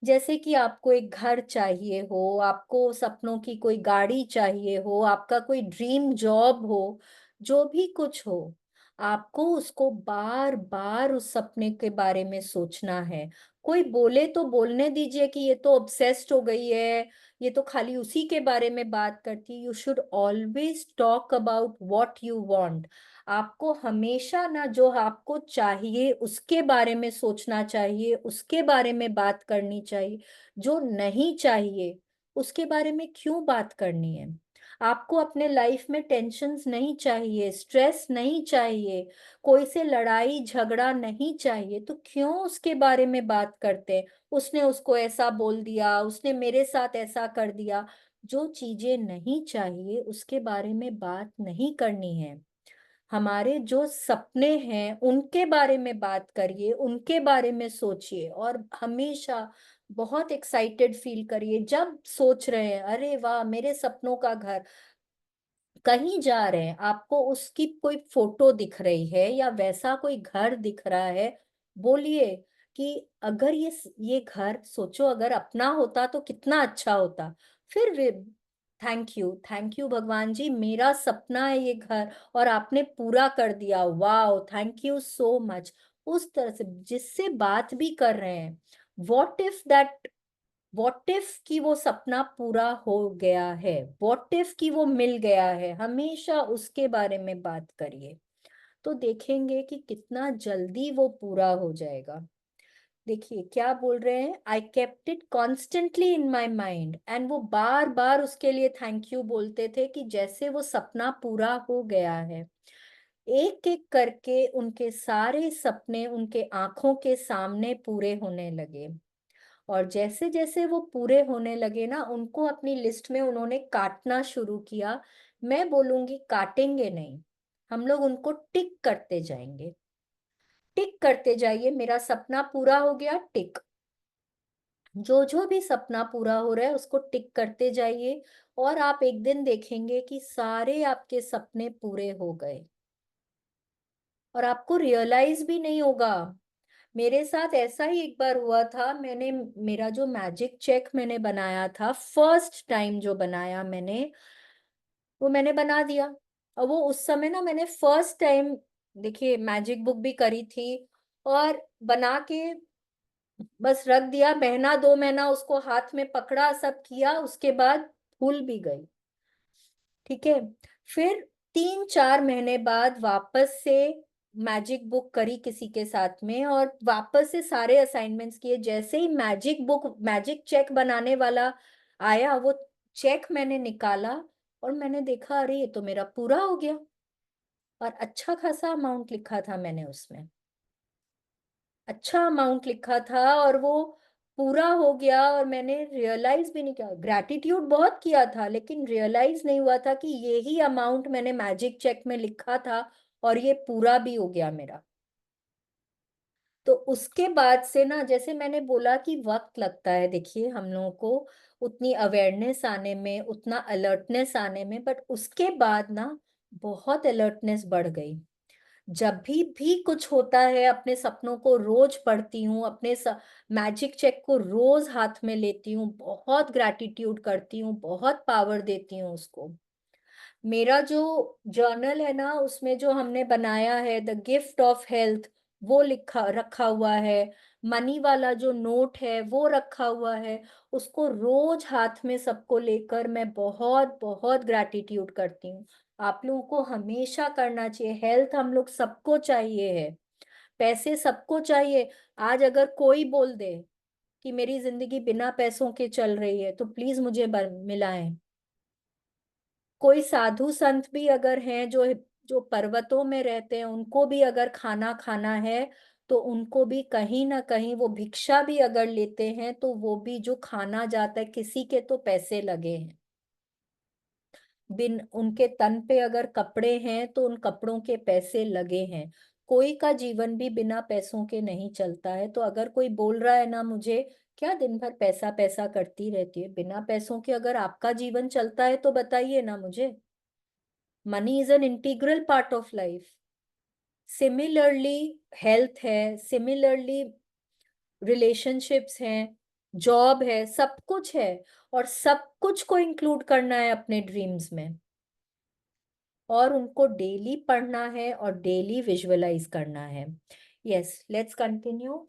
जैसे कि आपको एक घर चाहिए हो, आपको सपनों की कोई गाड़ी चाहिए हो, आपका कोई ड्रीम जॉब हो, जो भी कुछ हो, आपको उसको बार बार उस सपने के बारे में सोचना है। कोई बोले तो बोलने दीजिए कि ये तो ऑब्सेस्ड हो गई है, ये तो खाली उसी के बारे में बात करती। You should always talk about what you want. आपको हमेशा ना जो आपको चाहिए उसके बारे में सोचना चाहिए, उसके बारे में बात करनी चाहिए। जो नहीं चाहिए उसके बारे में क्यों बात करनी है? आपको अपने लाइफ में टेंशन्स नहीं चाहिए, स्ट्रेस नहीं चाहिए, कोई से लड़ाई झगड़ा नहीं चाहिए, तो क्यों उसके बारे में बात करते हैं? उसने उसको ऐसा बोल दिया, उसने मेरे साथ ऐसा कर दिया। जो चीजें नहीं चाहिए उसके बारे में बात नहीं करनी है। हमारे जो सपने हैं उनके बारे में बात करिए, उनके बारे में सोचिए, और हमेशा बहुत एक्साइटेड फील करिए जब सोच रहे हैं अरे वाह मेरे सपनों का घर। कहीं जा रहे हैं, आपको उसकी कोई फोटो दिख रही है या वैसा कोई घर दिख रहा है, बोलिए कि अगर ये घर सोचो अगर अपना होता तो कितना अच्छा होता। फिर थैंक यू भगवान जी, मेरा सपना है ये घर और आपने पूरा कर दिया, wow thank you so much. उस तरह से जिससे बात भी कर रहे हैं, व्हाट इफ कि वो सपना पूरा हो गया है, व्हाट इफ कि वो मिल गया है, हमेशा उसके बारे में बात करिए। तो देखेंगे कि कितना जल्दी वो पूरा हो जाएगा। देखिए क्या बोल रहे हैं, I kept it constantly in my mind, and वो बार बार उसके लिए थैंक यू बोलते थे कि जैसे वो सपना पूरा हो गया है। एक एक करके उनके सारे सपने उनके आंखों के सामने पूरे होने लगे। और जैसे जैसे वो पूरे होने लगे ना, उनको अपनी लिस्ट में उन्होंने काटना शुरू किया। मैं बोलूंगी काटेंगे नहीं, हम लोग उनको टिक करते जाएंगे। टिक करते जाइए, मेरा सपना पूरा हो गया, टिक। जो जो भी सपना पूरा हो रहा है उसको टिक करते जाइए, और आप एक दिन देखेंगे कि सारे आपके सपने पूरे हो गए और आपको रियलाइज भी नहीं होगा। मेरे साथ ऐसा ही एक बार हुआ था। मैंने मेरा जो मैजिक चेक मैंने बनाया था, फर्स्ट टाइम जो बनाया मैंने, वो मैंने बना दिया। और वो उस समय ना मैंने फर्स्ट टाइम, देखिए मैजिक बुक भी करी थी और बना के बस रख दिया। महीना 2 महीना उसको हाथ में पकड़ा, सब किया, उसके बाद भूल भी गई। ठीक है। फिर 3-4 महीने बाद वापस से मैजिक बुक करी किसी के साथ में, और वापस से सारे असाइनमेंट्स किए। जैसे ही मैजिक बुक मैजिक चेक बनाने वाला आया, वो चेक मैंने निकाला और मैंने देखा अरे ये तो मेरा पूरा हो गया। और अच्छा खासा अमाउंट लिखा था मैंने उसमें, अच्छा अमाउंट लिखा था, और वो पूरा हो गया। और मैंने रियलाइज भी नहीं किया, ग्रैटिट्यूड बहुत किया था लेकिन रियलाइज नहीं हुआ था कि यही अमाउंट मैंने मैजिक चेक में लिखा था और ये पूरा भी हो गया मेरा। तो उसके बाद से ना, जैसे मैंने बोला कि वक्त लगता है, देखिए हम लोगों को उतनी अवेयरनेस आने में, उतना अलर्टनेस आने में, बट उसके बाद ना बहुत अलर्टनेस बढ़ गई। जब भी कुछ होता है, अपने सपनों को रोज पढ़ती हूँ, अपने मैजिक चेक को रोज हाथ में लेती हूँ, बहुत ग्रैटिट्यूड करती हूँ, बहुत पावर देती हूँ उसको। मेरा जो जर्नल है ना, उसमें जो हमने बनाया है द गिफ्ट ऑफ हेल्थ, वो लिखा रखा हुआ है। मनी वाला जो नोट है वो रखा हुआ है। उसको रोज हाथ में सबको लेकर मैं बहुत बहुत ग्रैटिट्यूड करती हूँ। आप लोगों को हमेशा करना चाहिए। हेल्थ हम लोग सबको चाहिए है, पैसे सबको चाहिए। आज अगर कोई बोल दे कि मेरी जिंदगी बिना पैसों के चल रही है तो प्लीज मुझे मिलाएं। कोई साधु संत भी अगर हैं जो जो पर्वतों में रहते हैं, उनको भी अगर खाना खाना है तो उनको भी कहीं ना कहीं वो भिक्षा भी अगर लेते हैं तो वो भी जो खाना जाता है, किसी के तो पैसे लगे हैं। बिन उनके तन पे अगर कपड़े हैं तो उन कपड़ों के पैसे लगे हैं। कोई का जीवन भी बिना पैसों के नहीं चलता है। तो अगर कोई बोल रहा है ना मुझे, क्या दिन भर पैसा पैसा करती रहती है, बिना पैसों के अगर आपका जीवन चलता है तो बताइए ना मुझे। Money is an integral part of life. Similarly health है, सिमिलरली रिलेशनशिप्स हैं, जॉब है, सब कुछ है। और सब कुछ को इंक्लूड करना है अपने ड्रीम्स में, और उनको डेली पढ़ना है और डेली विजुअलाइज करना है। Yes, let's continue.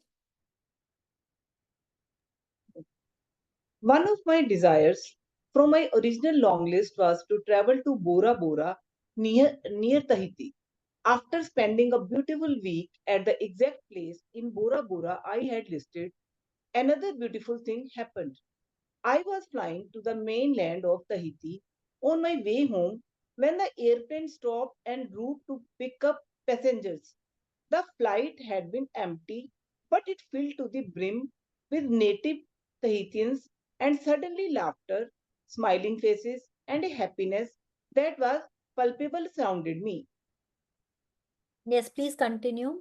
One of my desires from my original long list was to travel to Bora Bora near Tahiti. After spending a beautiful week at the exact place in Bora Bora I had listed, another beautiful thing happened. I was flying to the mainland of Tahiti on my way home when the airplane stopped en route to pick up passengers. The flight had been empty, but it filled to the brim with native Tahitians, and suddenly laughter, smiling faces, and a happiness that was palpable surrounded me. Yes, please continue.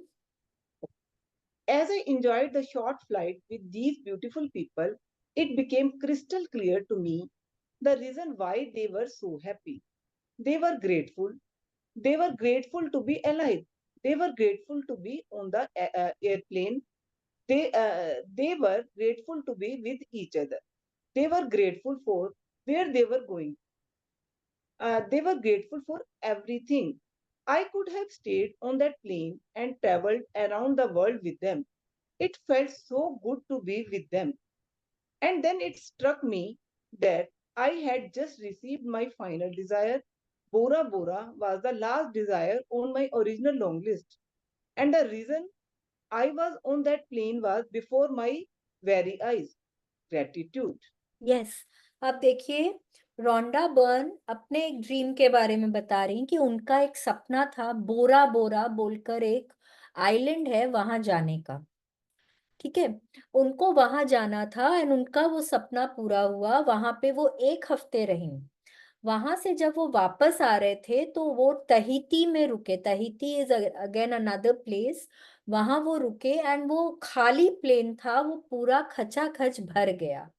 As I enjoyed the short flight with these beautiful people, it became crystal clear to me the reason why they were so happy. They were grateful. They were grateful to be alive. They were grateful to be on the airplane. They were grateful to be with each other. They were grateful for where they were going. They were grateful for everything. I could have stayed on that plane and traveled around the world with them. It felt so good to be with them. And then it struck me that I had just received my final desire. Bora Bora was the last desire on my original long list. And the reason I was on that plane was before my very eyes. Gratitude. Yes, आप देखिए, Rhonda Byrne अपने एक dream के बारे में बता रही कि उनका एक सपना था, बोरा बोरा बोलकर एक आइलैंड है वहां जाने का। ठीक है, उनको वहां जाना था एंड उनका वो सपना पूरा हुआ। वहां पे वो 1 हफ्ते रही। वहां से जब वो वापस आ रहे थे तो वो तहीती में रुके। तहीती इज अगेन अनदर प्लेस। वहां वो रुके एंड वो खाली प्लेन था, वो पूरा खचाखच भर गया।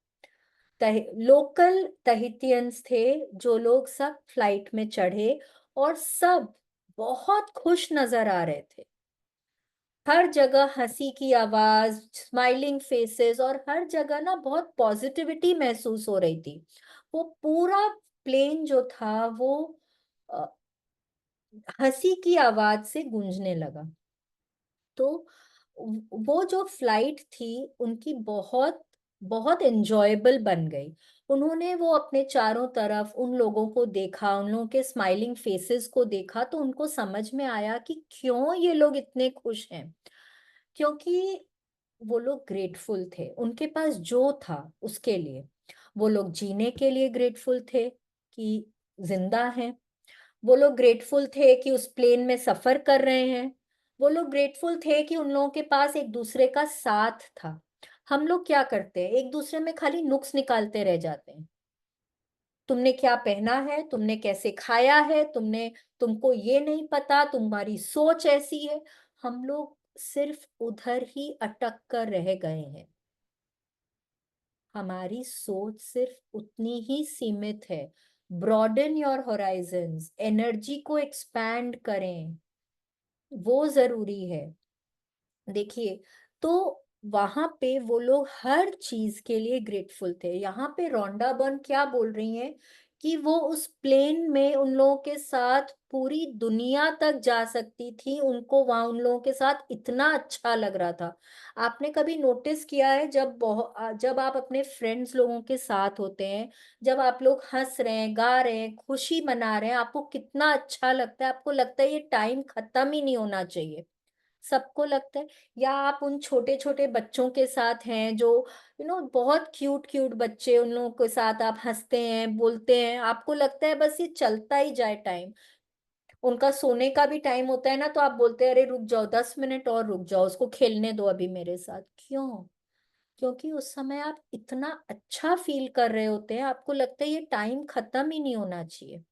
लोकल तहितियंस थे जो लोग सब फ्लाइट में चढ़े और सब बहुत खुश नजर आ रहे थे। हर जगह हंसी की आवाज, स्माइलिंग फेसेस और हर जगह ना बहुत पॉजिटिविटी महसूस हो रही थी। वो पूरा प्लेन जो था वो अ, हंसी की आवाज से गूंजने लगा। तो वो जो फ्लाइट थी उनकी बहुत बहुत एंजॉयबल बन गई। उन्होंने वो अपने चारों तरफ उन लोगों को देखा, उन लोगों के स्माइलिंग फेसेस को देखा, तो उनको समझ में आया कि क्यों ये लोग इतने खुश हैं। क्योंकि वो लोग ग्रेटफुल थे, उनके पास जो था उसके लिए। वो लोग जीने के लिए ग्रेटफुल थे कि जिंदा हैं। वो लोग ग्रेटफुल थे कि उस प्लेन में सफर कर रहे हैं। वो लोग ग्रेटफुल थे कि उन लोगों के पास एक दूसरे का साथ था। हम लोग क्या करते हैं, एक दूसरे में खाली नुक्स निकालते रह जाते हैं। तुमने क्या पहना है, तुमने कैसे खाया है, तुमको ये नहीं पता, तुम्हारी सोच ऐसी है। हम लोग सिर्फ उधर ही अटक कर रह गए हैं। हमारी सोच सिर्फ उतनी ही सीमित है। ब्रॉडन योर होराइजन्स, एनर्जी को एक्सपैंड करें, वो जरूरी है। देखिए, तो वहां पे वो लोग हर चीज के लिए ग्रेटफुल थे। यहाँ पे रोंडा बर्न क्या बोल रही हैं कि वो उस प्लेन में उन लोगों के साथ पूरी दुनिया तक जा सकती थी, उनको वहां उन लोगों के साथ इतना अच्छा लग रहा था। आपने कभी नोटिस किया है जब आप अपने फ्रेंड्स लोगों के साथ होते हैं, जब आप लोग हंस रहे हैं, गा रहे हैं, खुशी मना रहे हैं, आपको कितना अच्छा लगता है। आपको लगता है ये टाइम खत्म ही नहीं होना चाहिए। सबको लगता है। या आप उन छोटे छोटे बच्चों के साथ हैं जो बहुत क्यूट क्यूट बच्चे, उन लोगों के साथ आप हंसते हैं, बोलते हैं, आपको लगता है बस ये चलता ही जाए टाइम। उनका सोने का भी टाइम होता है ना, तो आप बोलते हैं अरे रुक जाओ, 10 मिनट और रुक जाओ, उसको खेलने दो अभी मेरे साथ। क्यों? क्योंकि उस समय आप इतना अच्छा फील कर रहे होते हैं, आपको लगता है ये टाइम खत्म ही नहीं होना चाहिए।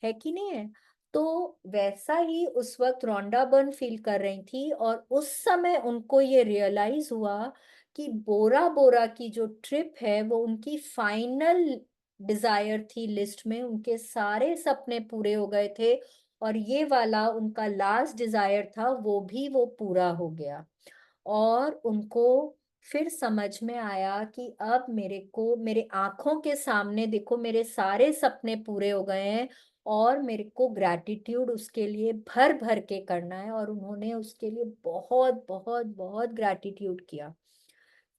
है कि नहीं है? तो वैसा ही उस वक्त रोंडा बर्न फील कर रही थी और उस समय उनको ये रियलाइज हुआ कि बोरा बोरा की जो ट्रिप है वो उनकी फाइनल डिजायर थी लिस्ट में। उनके सारे सपने पूरे हो गए थे और ये वाला उनका लास्ट डिजायर था, वो पूरा हो गया। और उनको फिर समझ में आया कि अब मेरे को मेरे आंखों के सामने देखो, मेरे सारे सपने पूरे हो गए हैं और मेरे को ग्रैटिट्यूड उसके लिए भर भर के करना है। और उन्होंने उसके लिए बहुत बहुत बहुत ग्रैटिट्यूड किया।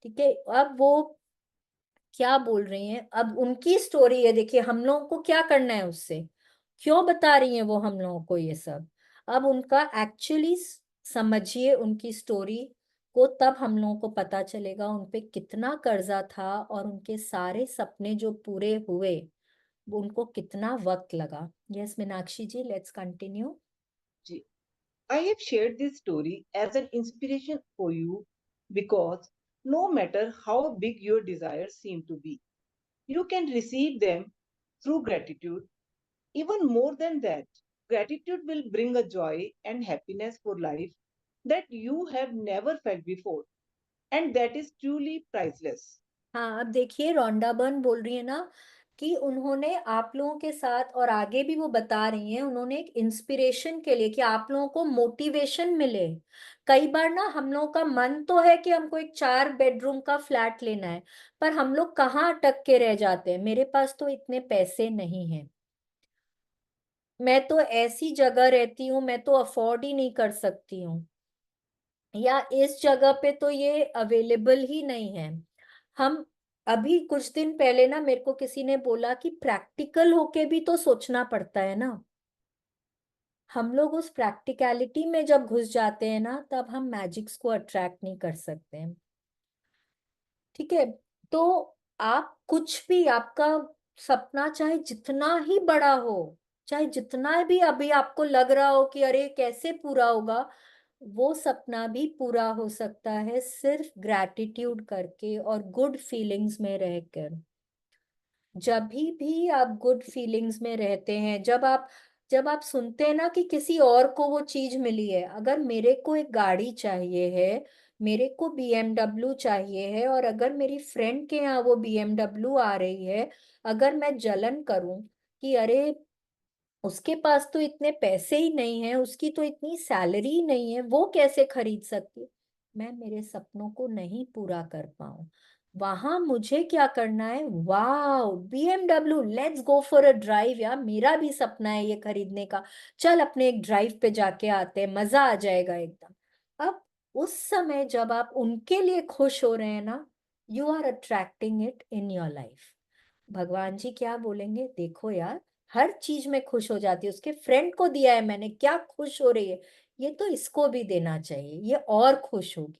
ठीक है, अब वो क्या बोल रही हैं, अब उनकी स्टोरी है। देखिए हम लोगों को क्या करना है उससे, क्यों बता रही हैं वो हम लोगों को ये सब। अब उनका एक्चुअली समझिए उनकी स्टोरी को तब हम लोगों को पता चलेगा उन पे कितना कर्जा था और उनके सारे सपने जो पूरे हुए वो उनको कितना वक्त लगा। Yes Meenakshi ji, let's continue. जी, I have shared this story as an inspiration for you because no matter how big your desires seem to be, you can receive them through gratitude. Even more than that, gratitude will bring a joy and happiness for life that you have never felt before, and that is truly priceless. हाँ, अब देखिए Rhonda Byrne बोल रही है ना कि उन्होंने आप लोगों के साथ, और आगे भी वो बता रही हैं, उन्होंने एक इंस्पिरेशन के लिए कि आप लोगों को मोटिवेशन मिले। कई बार ना हम लोगों का मन तो है कि हमको एक 4 बेडरूम का फ्लैट लेना है, पर हम लोग कहाँ अटक के रह जाते हैं, मेरे पास तो इतने पैसे नहीं हैं, मैं तो ऐसी जगह रहती हूँ, मैं तो अफोर्ड ही नहीं कर सकती हूँ, या इस जगह पे तो ये अवेलेबल ही नहीं है। हम अभी कुछ दिन पहले ना मेरे को किसी ने बोला कि प्रैक्टिकल होके भी तो सोचना पड़ता है ना। हम लोग उस प्रैक्टिकलिटी में जब घुस जाते हैं ना तब हम मैजिक्स को अट्रैक्ट नहीं कर सकते हैं। ठीक है, तो आप कुछ भी, आपका सपना चाहे जितना ही बड़ा हो, चाहे जितना भी अभी आपको लग रहा हो कि अरे कैसे पूरा होगा, वो सपना भी पूरा हो सकता है सिर्फ ग्रैटिट्यूड करके और गुड फीलिंग्स में रहकर। जब भी आप गुड फीलिंग्स में रहते हैं, जब आप सुनते हैं ना कि किसी और को वो चीज मिली है, अगर मेरे को एक गाड़ी चाहिए है, मेरे को बीएमडब्ल्यू चाहिए है, और अगर मेरी फ्रेंड के यहाँ वो बीएमडब्ल्यू आ रही है, अगर मैं जलन करूं कि अरे उसके पास तो इतने पैसे ही नहीं है, उसकी तो इतनी सैलरी ही नहीं है, वो कैसे खरीद सकती है, मैं मेरे सपनों को नहीं पूरा कर पाऊं, वहां मुझे क्या करना है, वाह BMW, let's go for a drive, यार मेरा भी सपना है ये खरीदने का, चल अपने एक ड्राइव पे जाके आते हैं, मजा आ जाएगा एकदम। अब उस समय जब आप उनके लिए खुश हो रहे हैं ना, you are attracting it in your life. भगवान जी क्या बोलेंगे, देखो यार हर चीज में खुश हो जाती है, उसके फ्रेंड को दिया है मैंने, क्या खुश हो रही है, ये तो इसको भी देना चाहिए, ये और खुश होगी।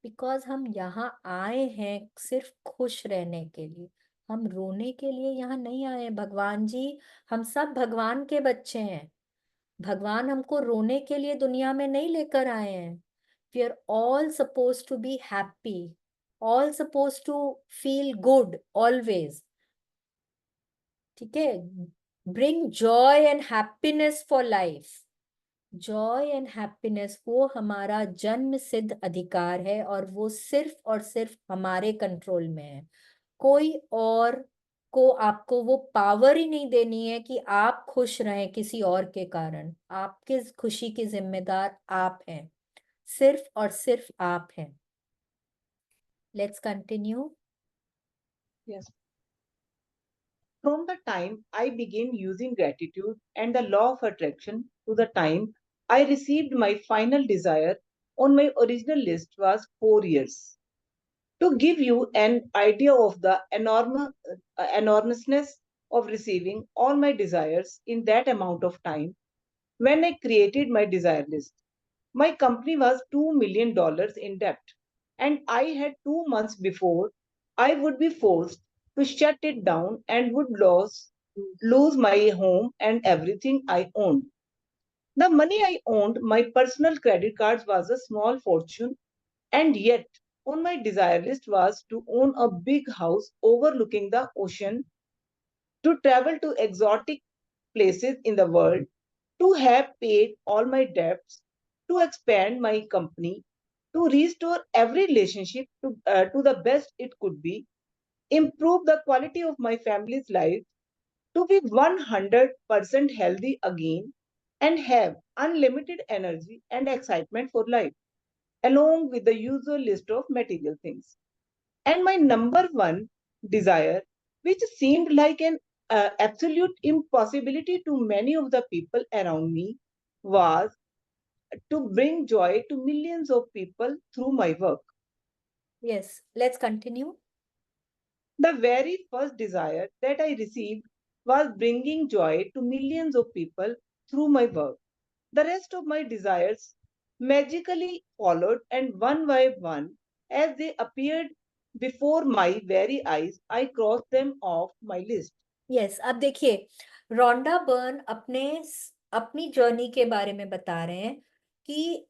बिकॉज हम यहाँ आए हैं सिर्फ खुश रहने के लिए, हम रोने के लिए यहाँ नहीं आए हैं भगवान जी। हम सब भगवान के बच्चे हैं, भगवान हमको रोने के लिए दुनिया में नहीं लेकर आए हैं। We are all suppose to be happy, all suppose to feel good always. ठीक है, bring joy and happiness for life. Joy and happiness वो हमारा जन्म सिद्ध अधिकार है, और वो सिर्फ और सिर्फ हमारे कंट्रोल में है। कोई और को आपको वो पावर ही नहीं देनी है कि आप खुश रहें किसी और के कारण। आपके खुशी की जिम्मेदार आप हैं, सिर्फ और सिर्फ आप हैं। Let's continue. Yes. From the time I began using gratitude and the law of attraction to the time I received my final desire on my original list was 4 years. To give you an idea of the enormousness of receiving all my desires in that amount of time, when I created my desire list, my company was $2 million in debt, and I had 2 months before I would be forced to shut it down and would lose my home and everything I owned. The money I owned, my personal credit cards, was a small fortune, and yet on my desire list was to own a big house overlooking the ocean, to travel to exotic places in the world, to have paid all my debts, to expand my company, to restore every relationship to the best it could be, improve the quality of my family's life, to be 100% healthy again, and have unlimited energy and excitement for life, along with the usual list of material things. And my number one desire, which seemed like an absolute impossibility to many of the people around me, was to bring joy to millions of people through my work. Yes, let's continue. The very first desire that I received was bringing joy to millions of people through my work. The rest of my desires magically followed, and one by one, as they appeared before my very eyes, I crossed them off my list. Yes, अब देखिए Rhonda Byrne अपनी journey के बारे में बता रहे हैं कि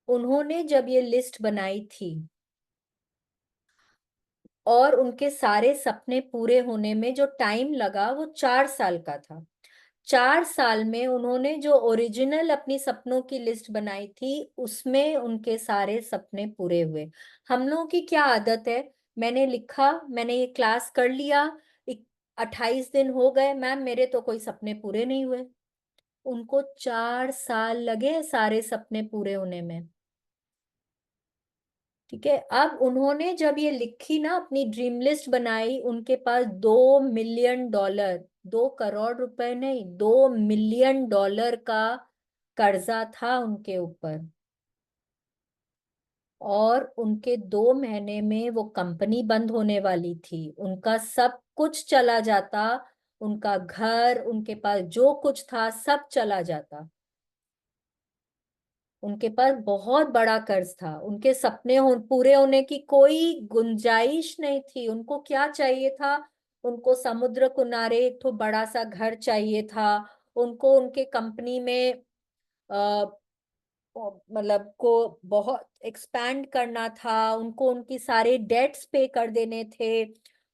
उन्होंने जब ये लिस्ट बनाई थी और उनके सारे सपने पूरे होने में जो टाइम लगा वो 4 साल का था। 4 साल में उन्होंने जो ओरिजिनल अपनी सपनों की लिस्ट बनाई थी उसमें उनके सारे सपने पूरे हुए। हम लोगों की क्या आदत है, मैंने लिखा, मैंने ये क्लास कर लिया, 28 दिन हो गए मैम, मेरे तो कोई सपने पूरे नहीं हुए। उनको 4 साल लगे सारे सपने पूरे होने में। ठीक है, अब उन्होंने जब ये लिखी ना, अपनी ड्रीम लिस्ट बनाई, उनके पास $2 मिलियन, 2 करोड़ रुपए नहीं, $2 मिलियन का कर्जा था उनके ऊपर। और उनके 2 महीने में वो कंपनी बंद होने वाली थी, उनका सब कुछ चला जाता, उनका घर, उनके पास जो कुछ था सब चला जाता। उनके पास बहुत बड़ा कर्ज था, उनके सपने पूरे होने की कोई गुंजाइश नहीं थी। उनको क्या चाहिए था, उनको समुद्र किनारे एक तो बड़ा सा घर चाहिए था, उनको उनके कंपनी में आ, मतलब को बहुत एक्सपैंड करना था, उनको उनकी सारे डेट्स पे कर देने थे।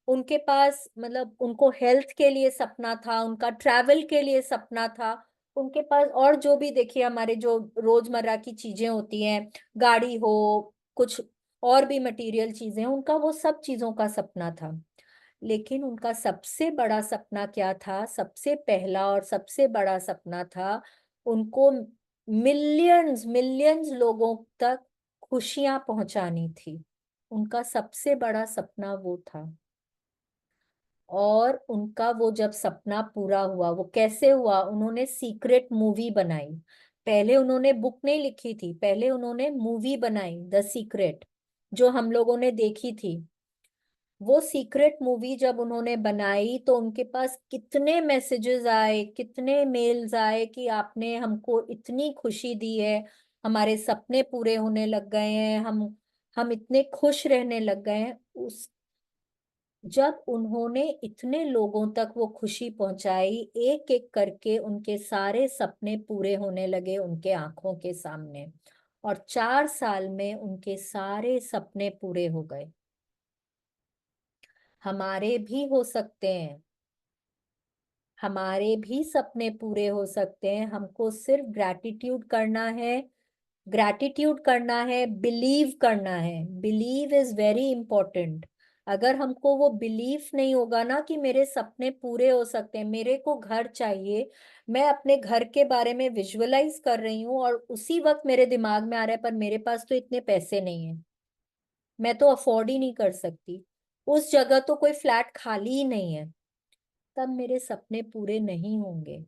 उनके पास मतलब उनको हेल्थ के लिए सपना था, उनका ट्रैवल के लिए सपना था, उनके पास और जो भी देखिए हमारे जो रोजमर्रा की चीजें होती हैं, गाड़ी हो, कुछ और भी मटेरियल चीजें, उनका वो सब चीजों का सपना था। लेकिन उनका सबसे बड़ा सपना क्या था, सबसे पहला और सबसे बड़ा सपना था, उनको मिलियंस मिलियंस लोगों तक खुशियां पहुंचानी थी। उनका सबसे बड़ा सपना वो था। और उनका वो जब सपना पूरा हुआ, वो कैसे हुआ, उन्होंने सीक्रेट मूवी बनाई। पहले उन्होंने बुक नहीं लिखी थी, पहले उन्होंने मूवी बनाई, द सीक्रेट, जो हम लोगों ने देखी थी। वो सीक्रेट मूवी जब उन्होंने बनाई तो उनके पास कितने मैसेजेस आए, कितने मेल्स आए कि आपने हमको इतनी खुशी दी है, हमारे सपने पूरे होने लग गए हैं, हम इतने खुश रहने लग गए हैं। उस जब उन्होंने इतने लोगों तक वो खुशी पहुंचाई, एक एक करके उनके सारे सपने पूरे होने लगे उनके आंखों के सामने। और 4 साल में उनके सारे सपने पूरे हो गए। हमारे भी हो सकते हैं, हमारे भी सपने पूरे हो सकते हैं। हमको सिर्फ ग्रैटिट्यूड करना है, ग्रैटिट्यूड करना है, बिलीव करना है। Believe is very important. अगर हमको वो बिलीफ नहीं होगा ना कि मेरे सपने पूरे हो सकते हैं, मेरे को घर चाहिए, मैं अपने घर के बारे में विजुअलाइज कर रही हूँ और उसी वक्त मेरे दिमाग में आ रहा है पर मेरे पास तो इतने पैसे नहीं है, मैं तो अफोर्ड ही नहीं कर सकती, उस जगह तो कोई फ्लैट खाली ही नहीं है, तब मेरे सपने पूरे नहीं होंगे।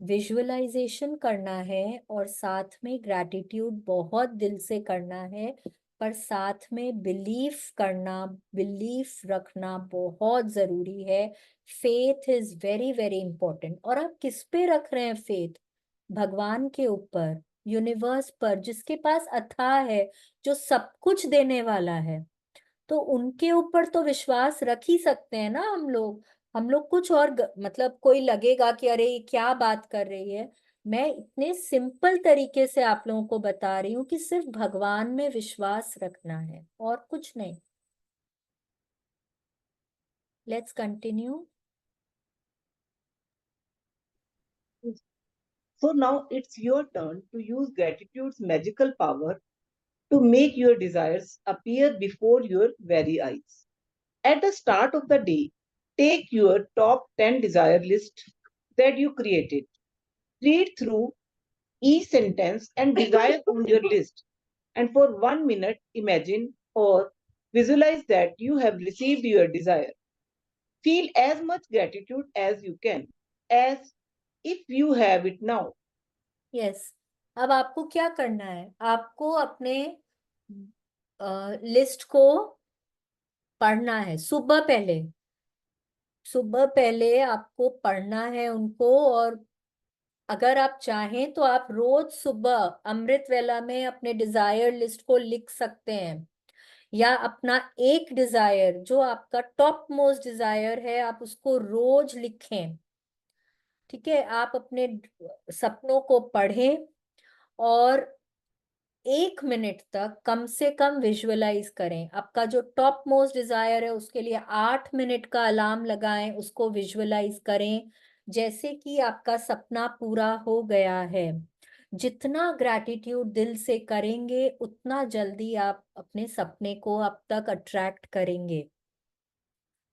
विजुअलाइजेशन करना है और साथ में ग्रैटिट्यूड बहुत दिल से करना है, पर साथ में बिलीफ करना, बिलीफ रखना बहुत जरूरी है। Faith is very very important. और आप किस पे रख रहे हैं फेथ? भगवान के ऊपर, यूनिवर्स पर, जिसके पास अथाह है, जो सब कुछ देने वाला है। तो उनके ऊपर तो विश्वास रख ही सकते हैं ना हम लोग कुछ और मतलब कोई लगेगा कि अरे ये क्या बात कर रही है। मैं इतने सिंपल तरीके से आप लोगों को बता रही हूँ कि सिर्फ भगवान में विश्वास रखना है और कुछ नहीं। Let's continue. So now it's your turn to use gratitude's magical power to make your desires appear before your very eyes. At the start of the day, take your top 10 desire list that you created. Read through each sentence and desire on your list. And for 1 minute, imagine or visualize that you have received your desire. Feel as much gratitude as you can, as if you have it now. Yes, अब आपको क्या करना है, आपको अपने list को पढ़ना है। सुबह पहले आपको पढ़ना है उनको और अगर आप चाहें तो आप रोज सुबह अमृत वेला में अपने डिजायर लिस्ट को लिख सकते हैं, या अपना एक डिजायर जो आपका टॉप मोस्ट डिजायर है आप उसको रोज लिखें। ठीक है, आप अपने सपनों को पढ़ें और 1 मिनट तक कम से कम विजुअलाइज करें। आपका जो टॉप मोस्ट डिजायर है उसके लिए 8 मिनट का अलार्म लगाएं, उसको विजुअलाइज करें जैसे कि आपका सपना पूरा हो गया है। जितना ग्रैटिट्यूड दिल से करेंगे उतना जल्दी आप अपने सपने को अब तक अट्रैक्ट करेंगे।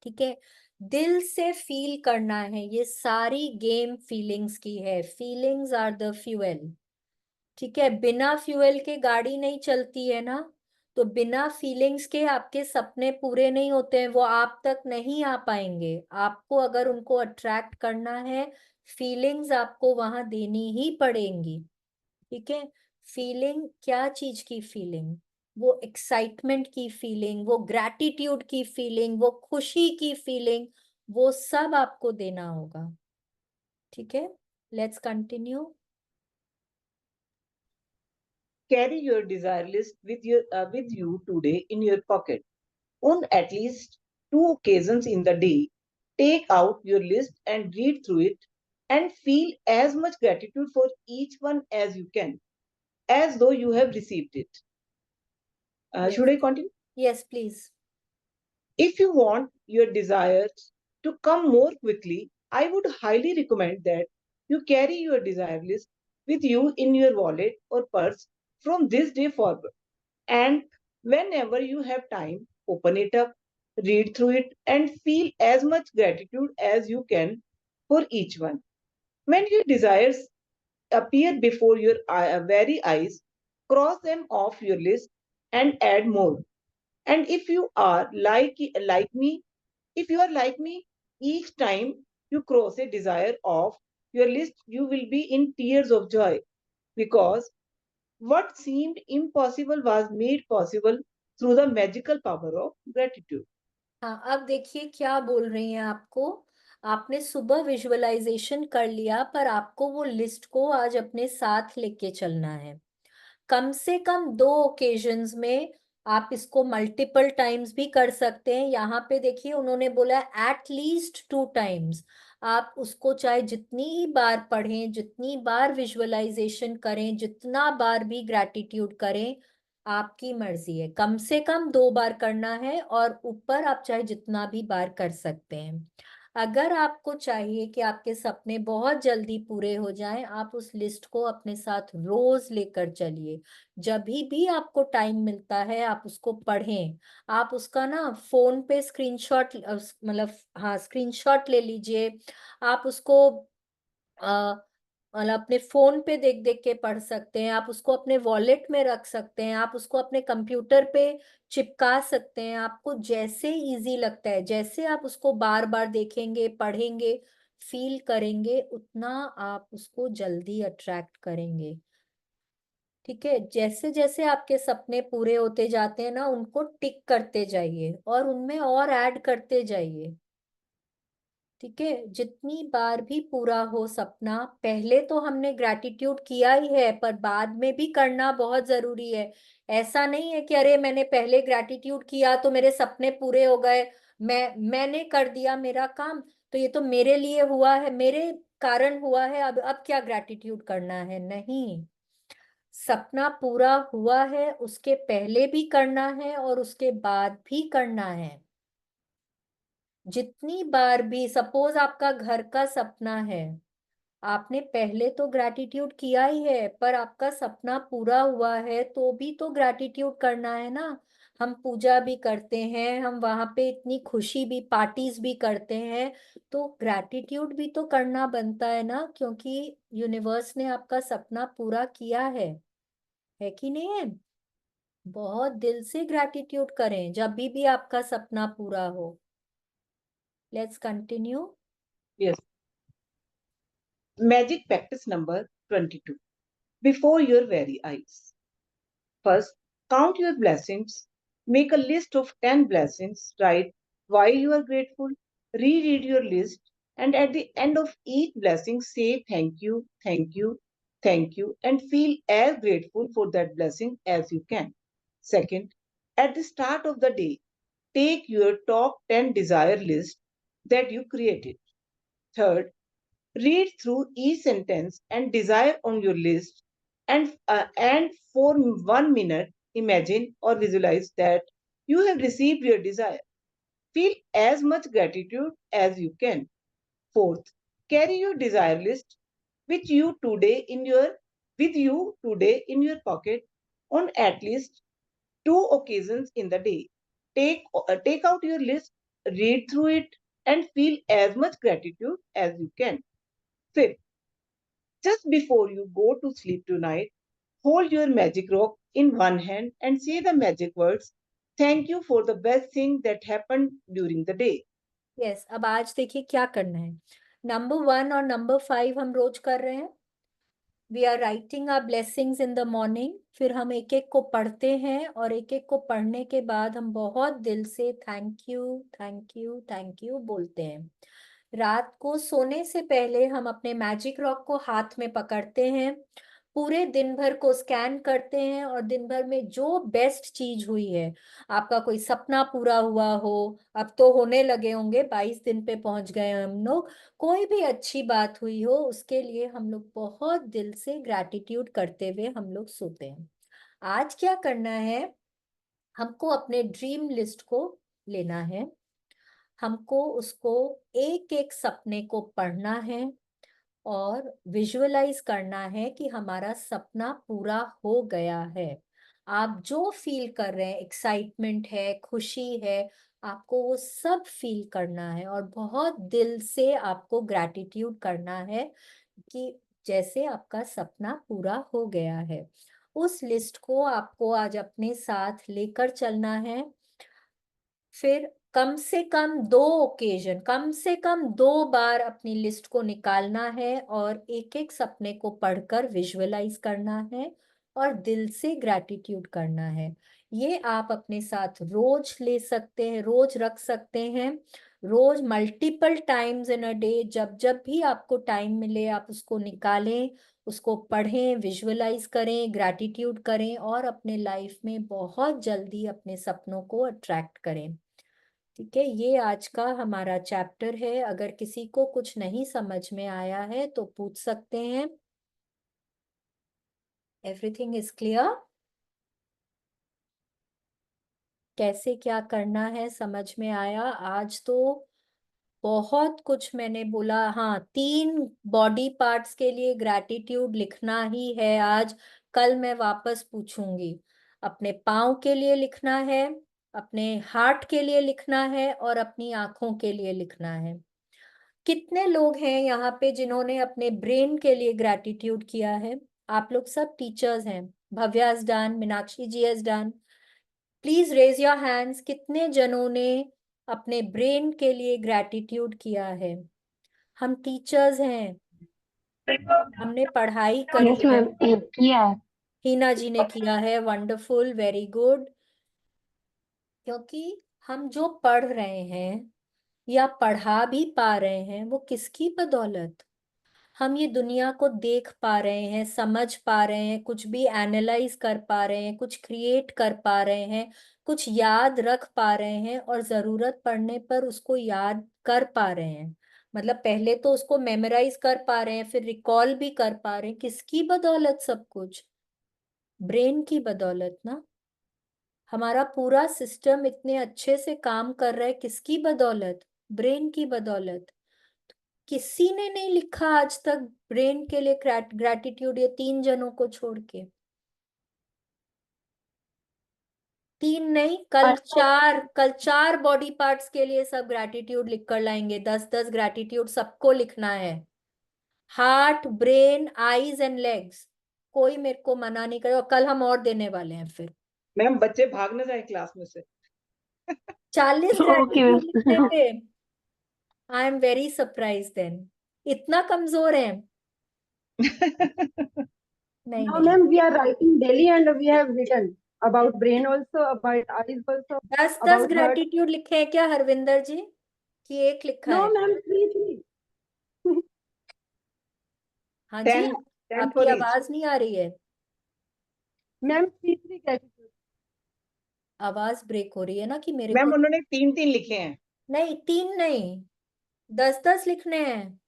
ठीक है, दिल से फील करना है। ये सारी गेम फीलिंग्स की है। Feelings are the fuel. ठीक है, बिना फ्यूएल के गाड़ी नहीं चलती है ना, तो बिना फीलिंग्स के आपके सपने पूरे नहीं होते हैं, वो आप तक नहीं आ पाएंगे। आपको अगर उनको अट्रैक्ट करना है, फीलिंग्स आपको वहां देनी ही पड़ेंगी। ठीक है, फीलिंग, क्या चीज की फीलिंग? वो एक्साइटमेंट की फीलिंग, वो ग्रैटिट्यूड की फीलिंग, वो खुशी की फीलिंग, वो सब आपको देना होगा। ठीक है, let's continue. Carry your desire list with you today in your pocket. On at least 2 occasions in the day, take out your list and read through it and feel as much gratitude for each one as you can, as though you have received it. Should I continue? Yes, please. If you want your desires to come more quickly, I would highly recommend that you carry your desire list with you in your wallet or purse from this day forward. And whenever you have time, open it up, read through it, and feel as much gratitude as you can for each one. When your desires appear before your very eyes, cross them off your list and add more. And if you are like me, if you are like me, each time you cross a desire off your list, you will be in tears of joy because what seemed impossible was made possible through the magical power of gratitude. हाँ, अब देखिए क्या बोल रही हैं आपको। आपने सुबह विजुअलाइजेशन कर लिया, पर आपको वो लिस्ट को आज अपने साथ लेके चलना है। कम से कम 2 ओकेजन्स में। आप इसको मल्टीपल टाइम्स भी कर सकते हैं। यहाँ पे देखिए उन्होंने बोला एट लीस्ट 2 टाइम्स। आप उसको चाहे जितनी ही बार पढ़ें, जितनी बार विजुअलाइजेशन करें, जितना बार भी ग्रैटिट्यूड करें, आपकी मर्जी है। कम से कम 2 बार करना है और ऊपर आप चाहे जितना भी बार कर सकते हैं। अगर आपको चाहिए कि आपके सपने बहुत जल्दी पूरे हो जाएं, आप उस लिस्ट को अपने साथ रोज लेकर चलिए। जब भी आपको टाइम मिलता है आप उसको पढ़ें। आप उसका ना फोन पे स्क्रीनशॉट, मतलब हाँ स्क्रीनशॉट ले लीजिए। आप उसको मतलब अपने फोन पे देख देख के पढ़ सकते हैं। आप उसको अपने वॉलेट में रख सकते हैं। आप उसको अपने कंप्यूटर पे चिपका सकते हैं। आपको जैसे इजी लगता है, जैसे आप उसको बार बार देखेंगे, पढ़ेंगे, फील करेंगे, उतना आप उसको जल्दी अट्रैक्ट करेंगे। ठीक है, जैसे जैसे आपके सपने पूरे होते जाते हैं ना, उनको टिक करते जाइए और उनमें और ऐड करते जाइए। ठीक है, जितनी बार भी पूरा हो सपना, पहले तो हमने ग्रैटिट्यूड किया ही है पर बाद में भी करना बहुत जरूरी है। ऐसा नहीं है कि अरे मैंने पहले ग्रैटिट्यूड किया तो मेरे सपने पूरे हो गए, मैंने कर दिया मेरा काम, तो ये तो मेरे लिए हुआ है, मेरे कारण हुआ है, अब क्या ग्रैटिट्यूड करना है? नहीं, सपना पूरा हुआ है उसके पहले भी करना है और उसके बाद भी करना है। जितनी बार भी, सपोज आपका घर का सपना है, आपने पहले तो ग्रैटिट्यूड किया ही है, पर आपका सपना पूरा हुआ है तो भी तो ग्रैटिट्यूड करना है ना। हम पूजा भी करते हैं, हम वहां पे इतनी खुशी भी, पार्टीज भी करते हैं, तो ग्रैटिट्यूड भी तो करना बनता है ना, क्योंकि यूनिवर्स ने आपका सपना पूरा किया है कि नहीं है? बहुत दिल से ग्रैटिट्यूड करें जब भी आपका सपना पूरा हो। Let's continue. Yes. Magic practice number 22. Before your very eyes. First, count your blessings. Make a list of 10 blessings. Write why you are grateful. Reread your list And at the end of each blessing, say thank you, thank you, thank you, and feel as grateful for that blessing as you can. Second, at the start of the day, take your top 10 desire list that you created. Third, read through each sentence and desire on your list, and for 1 minute, imagine or visualize that you have received your desire. Feel as much gratitude as you can. Fourth, carry your desire list with you today in your pocket on at least 2 occasions in the day. Take out your list, read through it, and feel as much gratitude as you can. Fifth, just before you go to sleep tonight, hold your magic rock in one hand and say the magic words, "Thank you for the best thing that happened during the day." Yes, अब आज देखिए क्या करना है। Number 1 और number 5 हम रोज कर रहे हैं। We are writing our blessings in the morning. फिर हम एक एक को पढ़ते हैं और एक एक को पढ़ने के बाद हम बहुत दिल से thank you, thank you, thank you बोलते हैं। रात को सोने से पहले हम अपने मैजिक रॉक को हाथ में पकड़ते हैं, पूरे दिन भर को स्कैन करते हैं और दिन भर में जो बेस्ट चीज हुई है, आपका कोई सपना पूरा हुआ हो, अब तो होने लगे होंगे, 22 दिन पे पहुंच गए हम लोग, कोई भी अच्छी बात हुई हो, उसके लिए हम लोग बहुत दिल से ग्रैटिट्यूड करते हुए हम लोग सोते हैं। आज क्या करना है, हमको अपने ड्रीम लिस्ट को लेना है, हमको उसको एक एक सपने को पढ़ना है और विजुअलाइज करना है कि हमारा सपना पूरा हो गया है। आप जो फील कर रहे हैं, एक्साइटमेंट है, खुशी है, आपको वो सब फील करना है और बहुत दिल से आपको ग्रैटिट्यूड करना है कि जैसे आपका सपना पूरा हो गया है। उस लिस्ट को आपको आज अपने साथ लेकर चलना है। फिर कम से कम 2 ओकेजन, कम से कम 2 बार अपनी लिस्ट को निकालना है और एक एक सपने को पढ़कर विजुअलाइज करना है और दिल से ग्रैटिट्यूड करना है। ये आप अपने साथ रोज ले सकते हैं, रोज रख सकते हैं, रोज multiple times in a day. जब जब भी आपको टाइम मिले आप उसको निकालें, उसको पढ़ें, विजुअलाइज करें, ग्रैटिट्यूड करें और अपने लाइफ में बहुत जल्दी अपने सपनों को अट्रैक्ट करें। ठीक है, ये आज का हमारा चैप्टर है। अगर किसी को कुछ नहीं समझ में आया है तो पूछ सकते हैं। Everything is clear? कैसे क्या करना है समझ में आया? आज तो बहुत कुछ मैंने बोला। हाँ, 3 बॉडी पार्ट्स के लिए ग्रैटिट्यूड लिखना ही है आज। कल मैं वापस पूछूंगी। अपने पाँव के लिए लिखना है, अपने हार्ट के लिए लिखना है और अपनी आंखों के लिए लिखना है। कितने लोग हैं यहाँ पे जिन्होंने अपने ब्रेन के लिए ग्रैटिट्यूड किया है? आप लोग सब टीचर्स हैं। Bhavya has done, Meenakshi ji has done. Please raise your hands. कितने जनों ने अपने ब्रेन के लिए ग्रैटिट्यूड किया है? हम टीचर्स हैं, हमने पढ़ाई करी यस है। मैम, किया है। हीना जी ने किया है, वंडरफुल, वेरी गुड। क्योंकि हम जो पढ़ रहे हैं या पढ़ा भी पा रहे हैं वो किसकी बदौलत? हम ये दुनिया को देख पा रहे हैं, समझ पा रहे हैं, कुछ भी एनालाइज कर पा रहे हैं, कुछ क्रिएट कर पा रहे हैं, कुछ याद रख पा रहे हैं और जरूरत पड़ने पर उसको याद कर पा रहे हैं। मतलब पहले तो उसको मेमोराइज कर पा रहे हैं, फिर रिकॉल भी कर पा रहे हैं। किसकी बदौलत सब कुछ? ब्रेन की बदौलत ना। हमारा पूरा सिस्टम इतने अच्छे से काम कर रहा है, किसकी बदौलत? ब्रेन की बदौलत। किसी ने नहीं लिखा आज तक ब्रेन के लिए ग्रैटिट्यूड, ये 3 जनों को छोड़ के। 3 नहीं, कल 4 बॉडी पार्ट्स के लिए सब ग्रैटिट्यूड लिख कर लाएंगे। 10-10 ग्रैटिट्यूड सबको लिखना है। Heart, brain, eyes and legs. कोई मेरे को मना नहीं करे। और कल हम और देने वाले हैं फिर। मैम, बच्चे भाग ना जाए क्लास में से। 40 ओके ग्रैटिट्यूड लिखने मैम। पे I am very surprise then. इतना कमजोर है? नहीं No, नहीं। ma'am, we are writing daily and we have written about brain also, about eyes also, 10-10 about heart. Gratitude लिखे हैं क्या हरविंदर जी? कि एक लिखा No, है? ma'am, 3. हाँ जी, 10 आपकी for each. आवाज नहीं आ रही है, मैम तीसरी gratitude. आवाज ब्रेक हो रही है ना कि मेरे मैम को। उन्होंने 3 लिखे हैं. नहीं, 3 नहीं, 10 लिखने हैं,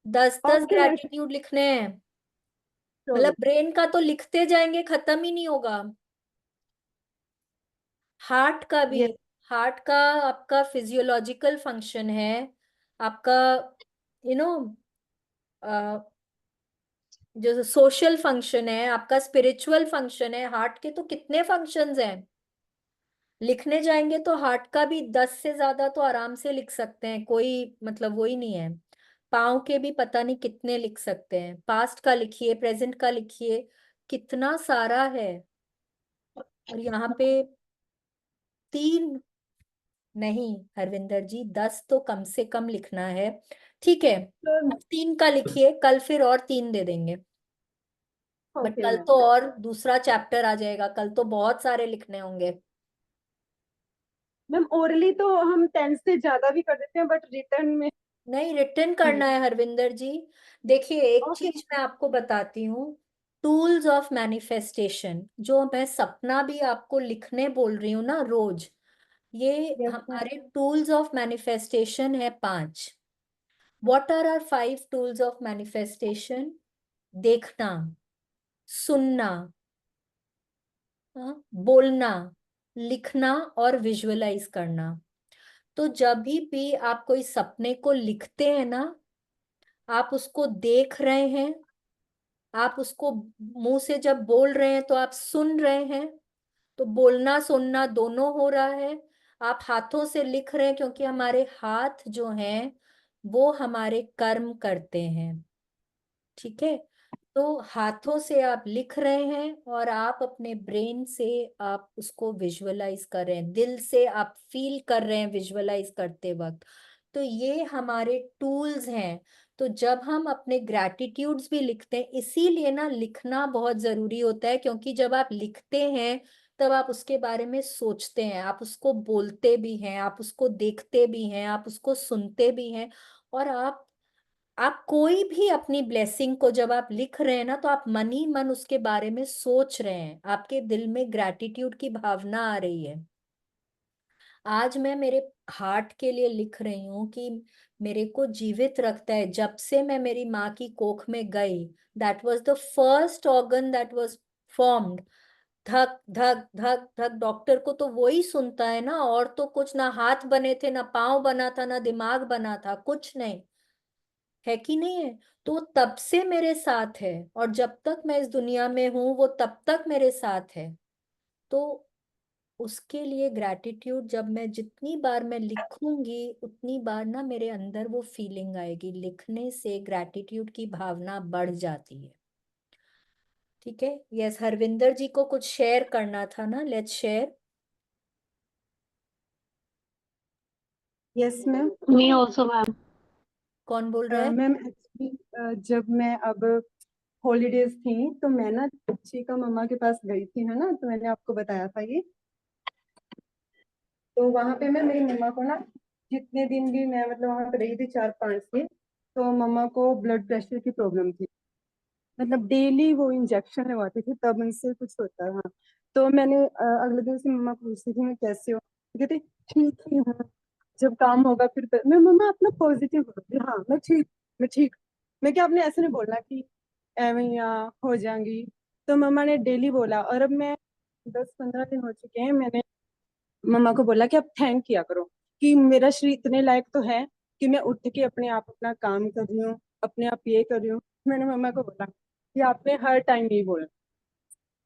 10 Okay, मैम. ग्रेटिट्यूड लिखने हैं। Sure. मतलब ब्रेन का तो लिखते जाएंगे, खत्म ही नहीं होगा। हार्ट का भी, Yes. हार्ट का आपका फिजियोलॉजिकल फंक्शन है, आपका यू नो जो सोशल फंक्शन है, आपका स्पिरिचुअल फंक्शन है। हार्ट के तो कितने फंक्शंस हैं, लिखने जाएंगे तो हार्ट का भी 10 से ज्यादा तो आराम से लिख सकते हैं, कोई मतलब वो ही नहीं है। पाँव के भी पता नहीं कितने लिख सकते हैं, पास्ट का लिखिए, प्रेजेंट का लिखिए, कितना सारा है। और यहाँ पे 3 नहीं हरविंदर जी, 10 तो कम से कम लिखना है। ठीक है, Sure. 3 का लिखिए, कल फिर और 3 दे देंगे। बट Okay, कल मैम. तो और दूसरा चैप्टर आ जाएगा, कल तो बहुत सारे लिखने होंगे। मैम ओरली तो हम 10 से ज्यादा भी कर देते हैं बट रिटर्न में. नहीं, रिटर्न करना है हरविंदर जी। देखिए, एक ओके. चीज मैं आपको बताती हूँ, टूल्स ऑफ मैनिफेस्टेशन, जो मैं सपना भी आपको लिखने बोल रही हूँ ना रोज, ये यस मैम. हमारे टूल्स ऑफ मैनिफेस्टेशन है 5। What are are 5 tools of manifestation? देखना, सुनना, बोलना, लिखना और विजुअलाइज करना। तो जब भी आप कोई सपने को लिखते हैं ना, आप उसको देख रहे हैं, आप उसको मुंह से जब बोल रहे हैं तो आप सुन रहे हैं, तो बोलना सुनना दोनों हो रहा है। आप हाथों से लिख रहे हैं क्योंकि हमारे हाथ जो हैं वो हमारे कर्म करते हैं। ठीक है, तो हाथों से आप लिख रहे हैं और आप अपने ब्रेन से आप उसको विजुअलाइज कर रहे हैं, दिल से आप फील कर रहे हैं विजुअलाइज करते वक्त। तो ये हमारे टूल्स हैं। तो जब हम अपने ग्रैटिट्यूड्स भी लिखते हैं, इसीलिए ना लिखना बहुत जरूरी होता है, क्योंकि जब आप लिखते हैं तब आप उसके बारे में सोचते हैं, आप उसको बोलते भी हैं, आप उसको देखते भी हैं, आप उसको सुनते भी हैं। और आप कोई भी अपनी ब्लेसिंग को जब आप लिख रहे हैं ना, तो आप मन ही मन उसके बारे में सोच रहे हैं, आपके दिल में ग्रैटिट्यूड की भावना आ रही है। आज मैं मेरे हार्ट के लिए लिख रही हूँ कि मेरे को जीवित रखता है, जब से मैं मेरी माँ की कोख में गई, that was the first organ that was formed. धक धक धक धक, डॉक्टर को तो वही सुनता है ना, और तो कुछ ना हाथ बने थे, ना पाँव बना था, ना दिमाग बना था, कुछ नहीं है कि नहीं है। तो वो तब से मेरे साथ है, और जब तक मैं इस दुनिया में हूं वो तब तक मेरे साथ है। तो उसके लिए ग्रैटिट्यूड, जब मैं जितनी बार मैं लिखूंगी उतनी बार ना मेरे अंदर वो फीलिंग आएगी, लिखने से ग्रैटिट्यूड की भावना बढ़ जाती है। ठीक है, यस, हरविंदर जी को कुछ शेयर करना था ना, let's share. Yes ma'am. Me also, ma'am. कौन बोल रहा है? मैम एक्चुअली जब मैं अब हॉलीडेज थी तो मैं ना चिका मम्मा के पास गई थी, है ना, तो मैंने आपको बताया था ये. तो वहां पे मैं मेरी मम्मा को ना, जितने दिन भी मैं मतलब वहां पे रही थी 4-5 दिन, तो मम्मा को ब्लड प्रेशर की प्रॉब्लम थी. मतलब डेली वो इंजेक्शन लगवाती थी तब उनसे कुछ होता था. तो मैंने अगले दिन से मम्मा पूछती थी मैं कैसे हो, तो कहती ठीक ही हूँ, जब काम होगा फिर मैं मम्मा अपना पॉजिटिव बोलती, हाँ मैं ठीक, मैं ठीक. मैं क्या, आपने ऐसे नहीं बोलना कि एवं या हो जाएंगी. तो मम्मा ने डेली बोला, और अब मैं 10-15 दिन हो चुके हैं, मैंने मम्मा को बोला कि आप थैंक किया करो कि मेरा शरीर इतने लायक तो है कि मैं उठ के अपने आप अपना काम कर रही हूँ, अपने आप ये कर रही हूँ. मैंने मम्मा को बोला कि आपने हर टाइम ये बोला.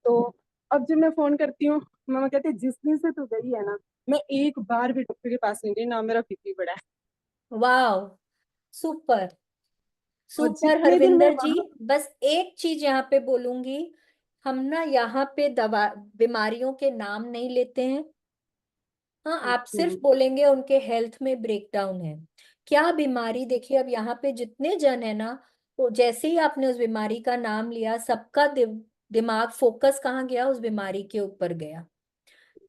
तो अब जब मैं फोन करती हूँ, मम्मा कहते जिस दिन से तू गई है ना, मैं एक बार भी डॉक्टर के पास नहीं गई, ना मेरा बीपी बढ़ा है. वाह, सुपर और सुपर जितने दिन मैं हरविंदर जी। वहां. बस एक चीज यहाँ पे बोलूंगी, हम ना यहाँ पे दवा बीमारियों के नाम नहीं लेते हैं। हाँ, आप सिर्फ बोलेंगे उनके हेल्थ में ब्रेकडाउन है, क्या बीमारी। देखिए, अब यहाँ पे जितने जन है ना, वो जैसे ही आपने उस बीमारी का नाम लिया, सबका दिमाग फोकस कहाँ गया? उस बीमारी के ऊपर गया।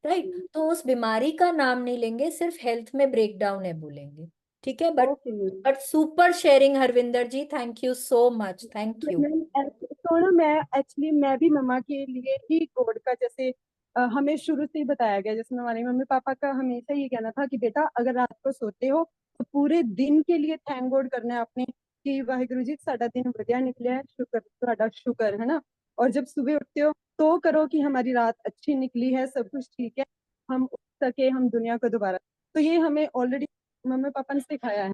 राइट, तो उस बीमारी का नाम नहीं लेंगे, सिर्फ हेल्थ में ब्रेकडाउन है बोलेंगे। ठीक है, but okay ma'am. Super sharing Harvinder ji, thank you so much, thank you. Ma'am तो ना मैं एक्चुअली मैं भी मम्मा के लिए ही गॉड का जैसे हमें शुरू से ही बताया गया, जैसे हमारे मम्मी पापा का हमेशा ये कहना था कि बेटा अगर रात को सोते हो तो पूरे दिन के लिए थैंक गॉड करना है आपने कि वाहिगुरु जी साडा दिन बढ़िया निकलिया है, शुक्र ਤੁਹਾਡਾ शुक्र है ना। और जब सुबह उठते हो तो करो कि हमारी रात अच्छी निकली है, सब कुछ ठीक है, हम उठ सके, हम दुनिया को दोबारा। तो ये हमें ऑलरेडी मम्मी पापा ने सिखाया है।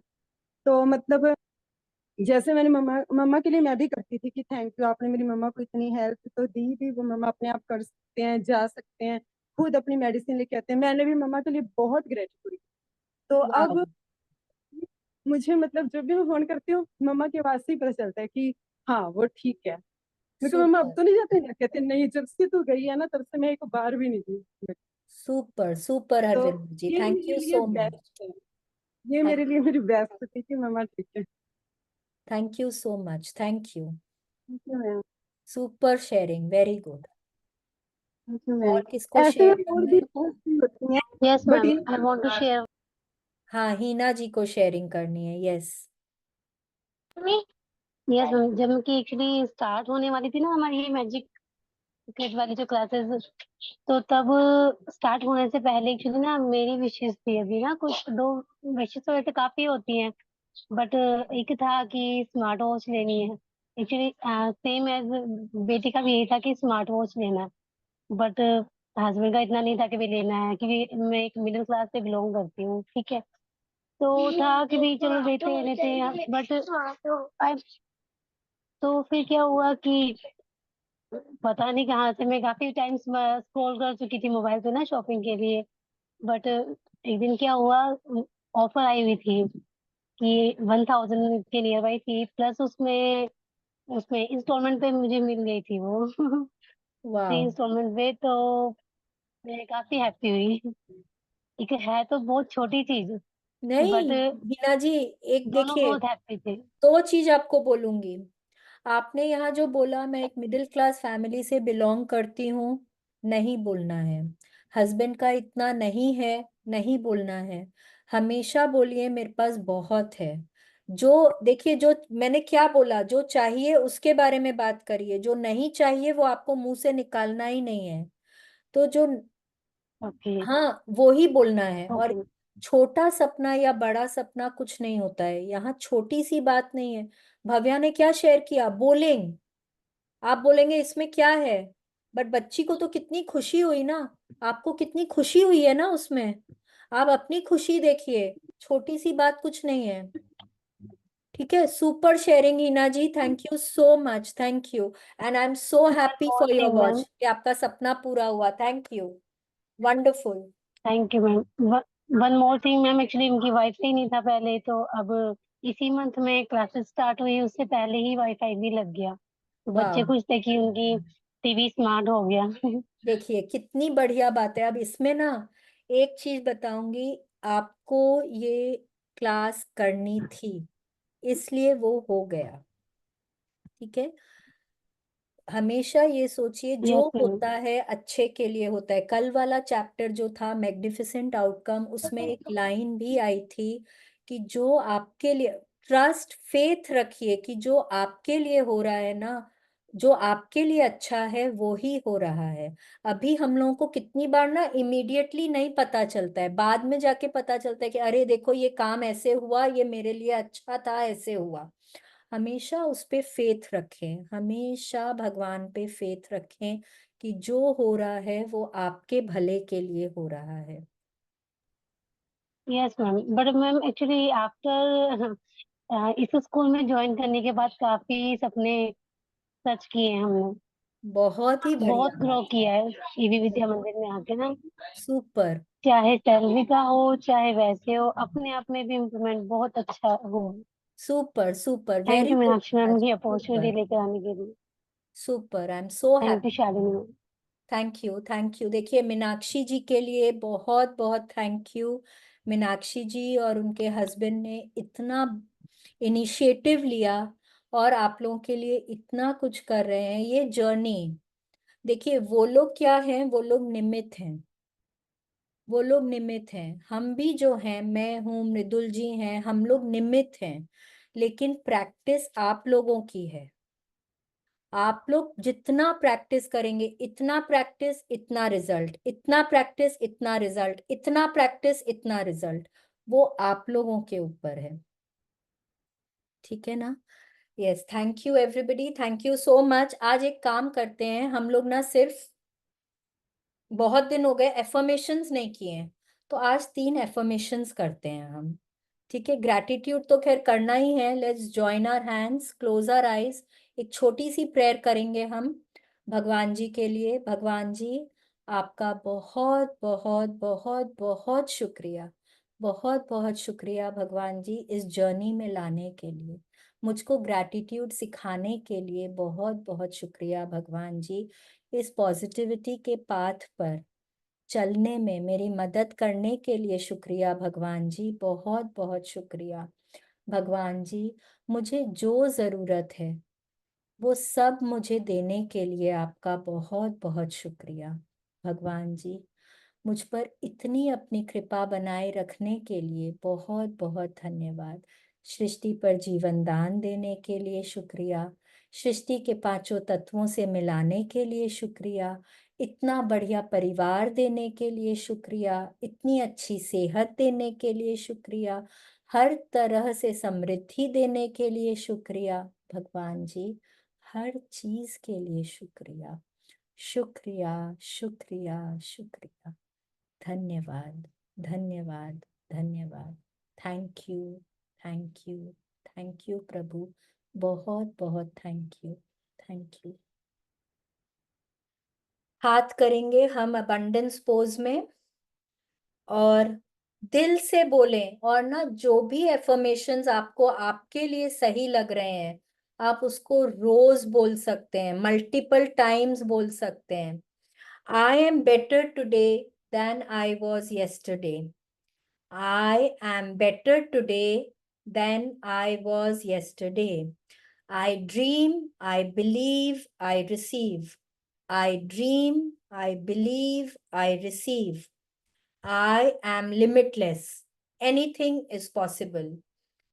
तो मतलब जैसे मैंने मम्मा मम्मा के लिए मैं भी करती थी कि थैंक यू आपने मेरी मम्मा को इतनी हेल्प तो दी थी, वो मम्मा अपने आप कर सकते हैं, जा सकते हैं, खुद अपनी मेडिसिन लेके आते हैं। मैंने भी मम्मा के लिए बहुत ग्रेटफुल। तो वाह, अब मुझे मतलब जब भी मैं फोन करती हूँ मम्मा की आवाज से ही पता चलता है कि हाँ वो ठीक है। मैं कहा मम्मा अब सुपर तो नहीं जाते हैं? कहते नहीं, जब से तू गई है ना तब से मैं एक बार भी नहीं गई। सुपर सुपर तो हरविंदर जी, ये थैंक मेरे यू लिए सो मच, बेस्ट है, ये मेरे लिए मेरी बेस्ट थी कि मम्मा ठीक है। Thank you so much, thank you. Thank you ma'am. Super sharing, very good. Thank you और मैम। किसको ऐसे शेयर में और करना भी है? बहुत सी होती हैं Yes, बट ma'am. ये I want to share. हाँ, हीना जी को शेयरिंग करनी है, यस। Yes, ma'am. जब कि एक्चुअली स्टार्ट होने वाली थी ना हमारी ये मैजिक क्रिकेट वाली जो क्लासेस, तो तब स्टार्ट होने से पहले एक्चुअली ना मेरी विशेष थी अभी ना, कुछ दो विशेष तो वैसे काफी होती हैं, बट एक था कि स्मार्ट वॉच लेनी है। एक्चुअली सेम एज बेटी का भी यही था कि स्मार्ट वॉच लेना है, बट हस्बैंड का इतना नहीं था कि भी लेना है, क्योंकि मैं एक मिडिल क्लास से बिलोंग करती हूँ, ठीक है। तो था कि भी चलो लेते हैं, बट तो फिर क्या हुआ कि पता नहीं कहाँ से मैं काफी टाइम्स स्क्रॉल कर चुकी थी मोबाइल पे ना शॉपिंग के लिए, बट एक दिन क्या हुआ, ऑफर आई हुई थी कि 1000 के नियर बाई थी, प्लस उसमें उसमें इंस्टॉलमेंट पे मुझे मिल गई थी वो फ्री वाह, इंस्टॉलमेंट पे, तो मैं काफी हैप्पी हुई। एक है तो बहुत छोटी चीज, नहीं बट हीना जी, एक दोनों देखिए, बहुत हैप्पी थे। दो चीज आपको बोलूंगी। आपने यहाँ जो बोला मैं एक मिडिल क्लास फैमिली से बिलोंग करती हूँ, नहीं बोलना है। हस्बैंड का इतना नहीं है, नहीं बोलना है। हमेशा बोलिए मेरे पास बहुत है। जो देखिए, जो मैंने क्या बोला, जो चाहिए उसके बारे में बात करिए, जो नहीं चाहिए वो आपको मुंह से निकालना ही नहीं है। तो जो, ओके। हाँ, वो ही बोलना है। और ओके। छोटा सपना या बड़ा सपना कुछ नहीं होता है, यहाँ छोटी सी बात नहीं है। भव्या ने क्या शेयर किया, बोलिंग, आप बोलेंगे इसमें क्या है, बट बच्ची को तो कितनी खुशी हुई ना, आपको कितनी खुशी हुई है ना उसमें। आप अपनी खुशी देखिए, छोटी सी बात कुछ नहीं है। ठीक है, super sharing Heena ji, thank you so much, thank you. And I am so happy और for your thing watch ma'am, कि आपका सपना पूरा हुआ, thank you, wonderful. Thank you ma'am. One more thing ma'am, actually उनकी वाईफाई नहीं था पहले, तो अब इसी मंथ में क्लासेस स्टार्ट हुई, उससे पहले ही वाईफाई भी लग गया, तो बच्चे वाह, खुश थे कि उनकी टीवी स्मार्ट हो गया देखिए कितनी बढ़िया बात है। अब इसमें ना एक चीज बताऊंगी, आपको ये क्लास करनी थी, इसलिए वो हो गया। ठीक है, हमेशा ये सोचिए जो यस मैम। होता है अच्छे के लिए होता है। कल वाला चैप्टर जो था मैग्निफिसेंट आउटकम, उसमें एक लाइन भी आई थी कि जो आपके लिए, ट्रस्ट फेथ रखिए कि जो आपके लिए हो रहा है ना, जो आपके लिए अच्छा है वो ही हो रहा है। अभी हम लोगों को कितनी बार ना इमीडिएटली नहीं पता चलता है, बाद में जाके पता चलता है कि अरे देखो ये काम ऐसे हुआ, ये मेरे लिए अच्छा था, ऐसे हुआ। हमेशा उस पे फेथ रखें, हमेशा भगवान पे फेथ रखें कि जो हो रहा है वो आपके भले के लिए हो रहा है। Yes ma'am, but ma'am actually after इस स्कूल में ज्वाइन करने के बाद काफी सपने सच किए हैं हमने, बहुत ही बढ़िया बहुत बात ग्रो है, किया है ईवी विद्या मंदिर में आके ना, सुपर चाहे सैलरी का हो चाहे वैसे हो, अपने आप में भी इम्प्रूवमेंट बहुत अच्छा हो। Super super, thank very you good Meenakshi ma'am, ये सुपर अपॉर्चुनिटी लेकर आने के लिए। Super, I am so thank you happy. Shalini ma'am. Thank you, thank you. देखिए मीनाक्षी जी के लिए बहुत बहुत थैंक यू। मीनाक्षी जी और उनके हस्बैंड ने इतना इनिशिएटिव लिया और आप लोगों के लिए इतना कुछ कर रहे हैं, ये जर्नी। देखिए वो लोग क्या हैं, वो लोग निमित्त हैं, वो लोग निमित्त हैं, हम भी जो हैं, मैं हूँ, मृदुल जी हैं, हम लोग निमित्त हैं, लेकिन प्रैक्टिस आप लोगों की है। आप लोग जितना प्रैक्टिस करेंगे, इतना प्रैक्टिस इतना रिजल्ट, इतना प्रैक्टिस इतना रिजल्ट, इतना प्रैक्टिस इतना रिजल्ट, वो आप लोगों के ऊपर है। ठीक है ना? Yes, thank you everybody, thank you so much. आज एक काम करते हैं हम लोग ना, सिर्फ बहुत दिन हो गए एफर्मेशंस नहीं किए हैं, तो आज 3 एफर्मेशंस करते हैं हम। ठीक है, ग्रैटिट्यूड तो खैर करना ही है। Let's join our hands, close our eyes, एक छोटी सी प्रेयर करेंगे हम भगवान जी के लिए। भगवान जी, आपका बहुत बहुत बहुत बहुत शुक्रिया, बहुत बहुत शुक्रिया भगवान जी, इस जर्नी में लाने के लिए, मुझको ग्रैटिट्यूड सिखाने के लिए बहुत बहुत शुक्रिया भगवान जी। इस पॉजिटिविटी के पाथ पर चलने में मेरी मदद करने के लिए शुक्रिया भगवान जी, बहुत बहुत शुक्रिया भगवान जी। मुझे जो ज़रूरत है वो सब मुझे देने के लिए आपका बहुत बहुत शुक्रिया भगवान जी। मुझ पर इतनी अपनी कृपा बनाए रखने के लिए बहुत बहुत धन्यवाद। सृष्टि पर जीवन दान देने के लिए शुक्रिया, सृष्टि के 5 तत्वों से मिलाने के लिए शुक्रिया, इतना बढ़िया परिवार देने के लिए शुक्रिया, इतनी अच्छी सेहत देने के लिए शुक्रिया, हर तरह से समृद्धि देने के लिए शुक्रिया भगवान जी, हर चीज के लिए शुक्रिया, शुक्रिया शुक्रिया शुक्रिया। धन्यवाद धन्यवाद धन्यवाद। Thank you thank you thank you प्रभु, बहुत बहुत थैंक यू थैंक यू। हाथ करेंगे हम अबंडेंस पोज में और दिल से बोलें, और ना जो भी एफर्मेशंस आपको आपके लिए सही लग रहे हैं आप उसको रोज बोल सकते हैं, मल्टीपल टाइम्स बोल सकते हैं। I am better today than I was yesterday. I am better today than I was yesterday. I dream, I believe, I receive. I dream, I believe, I receive. I am limitless. Anything is possible.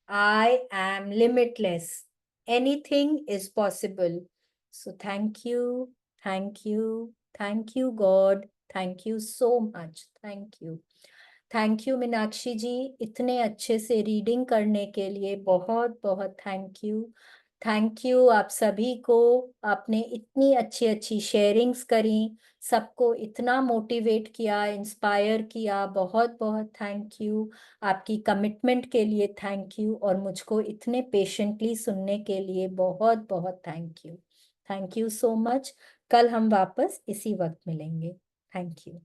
I am limitless. Anything is possible. So thank you, thank you, thank you, God. Thank you so much. Thank you. Thank you Meenakshi ji, इतने अच्छे से reading करने के लिए बहुत बहुत thank you. Thank you आप सभी को, आपने इतनी अच्छी अच्छी शेयरिंग्स करी, सबको इतना मोटिवेट किया, इंस्पायर किया, बहुत बहुत थैंक यू। आपकी कमिटमेंट के लिए थैंक यू, और मुझको इतने पेशेंटली सुनने के लिए बहुत बहुत thank you. Thank you so much. कल हम वापस इसी वक्त मिलेंगे। Thank you.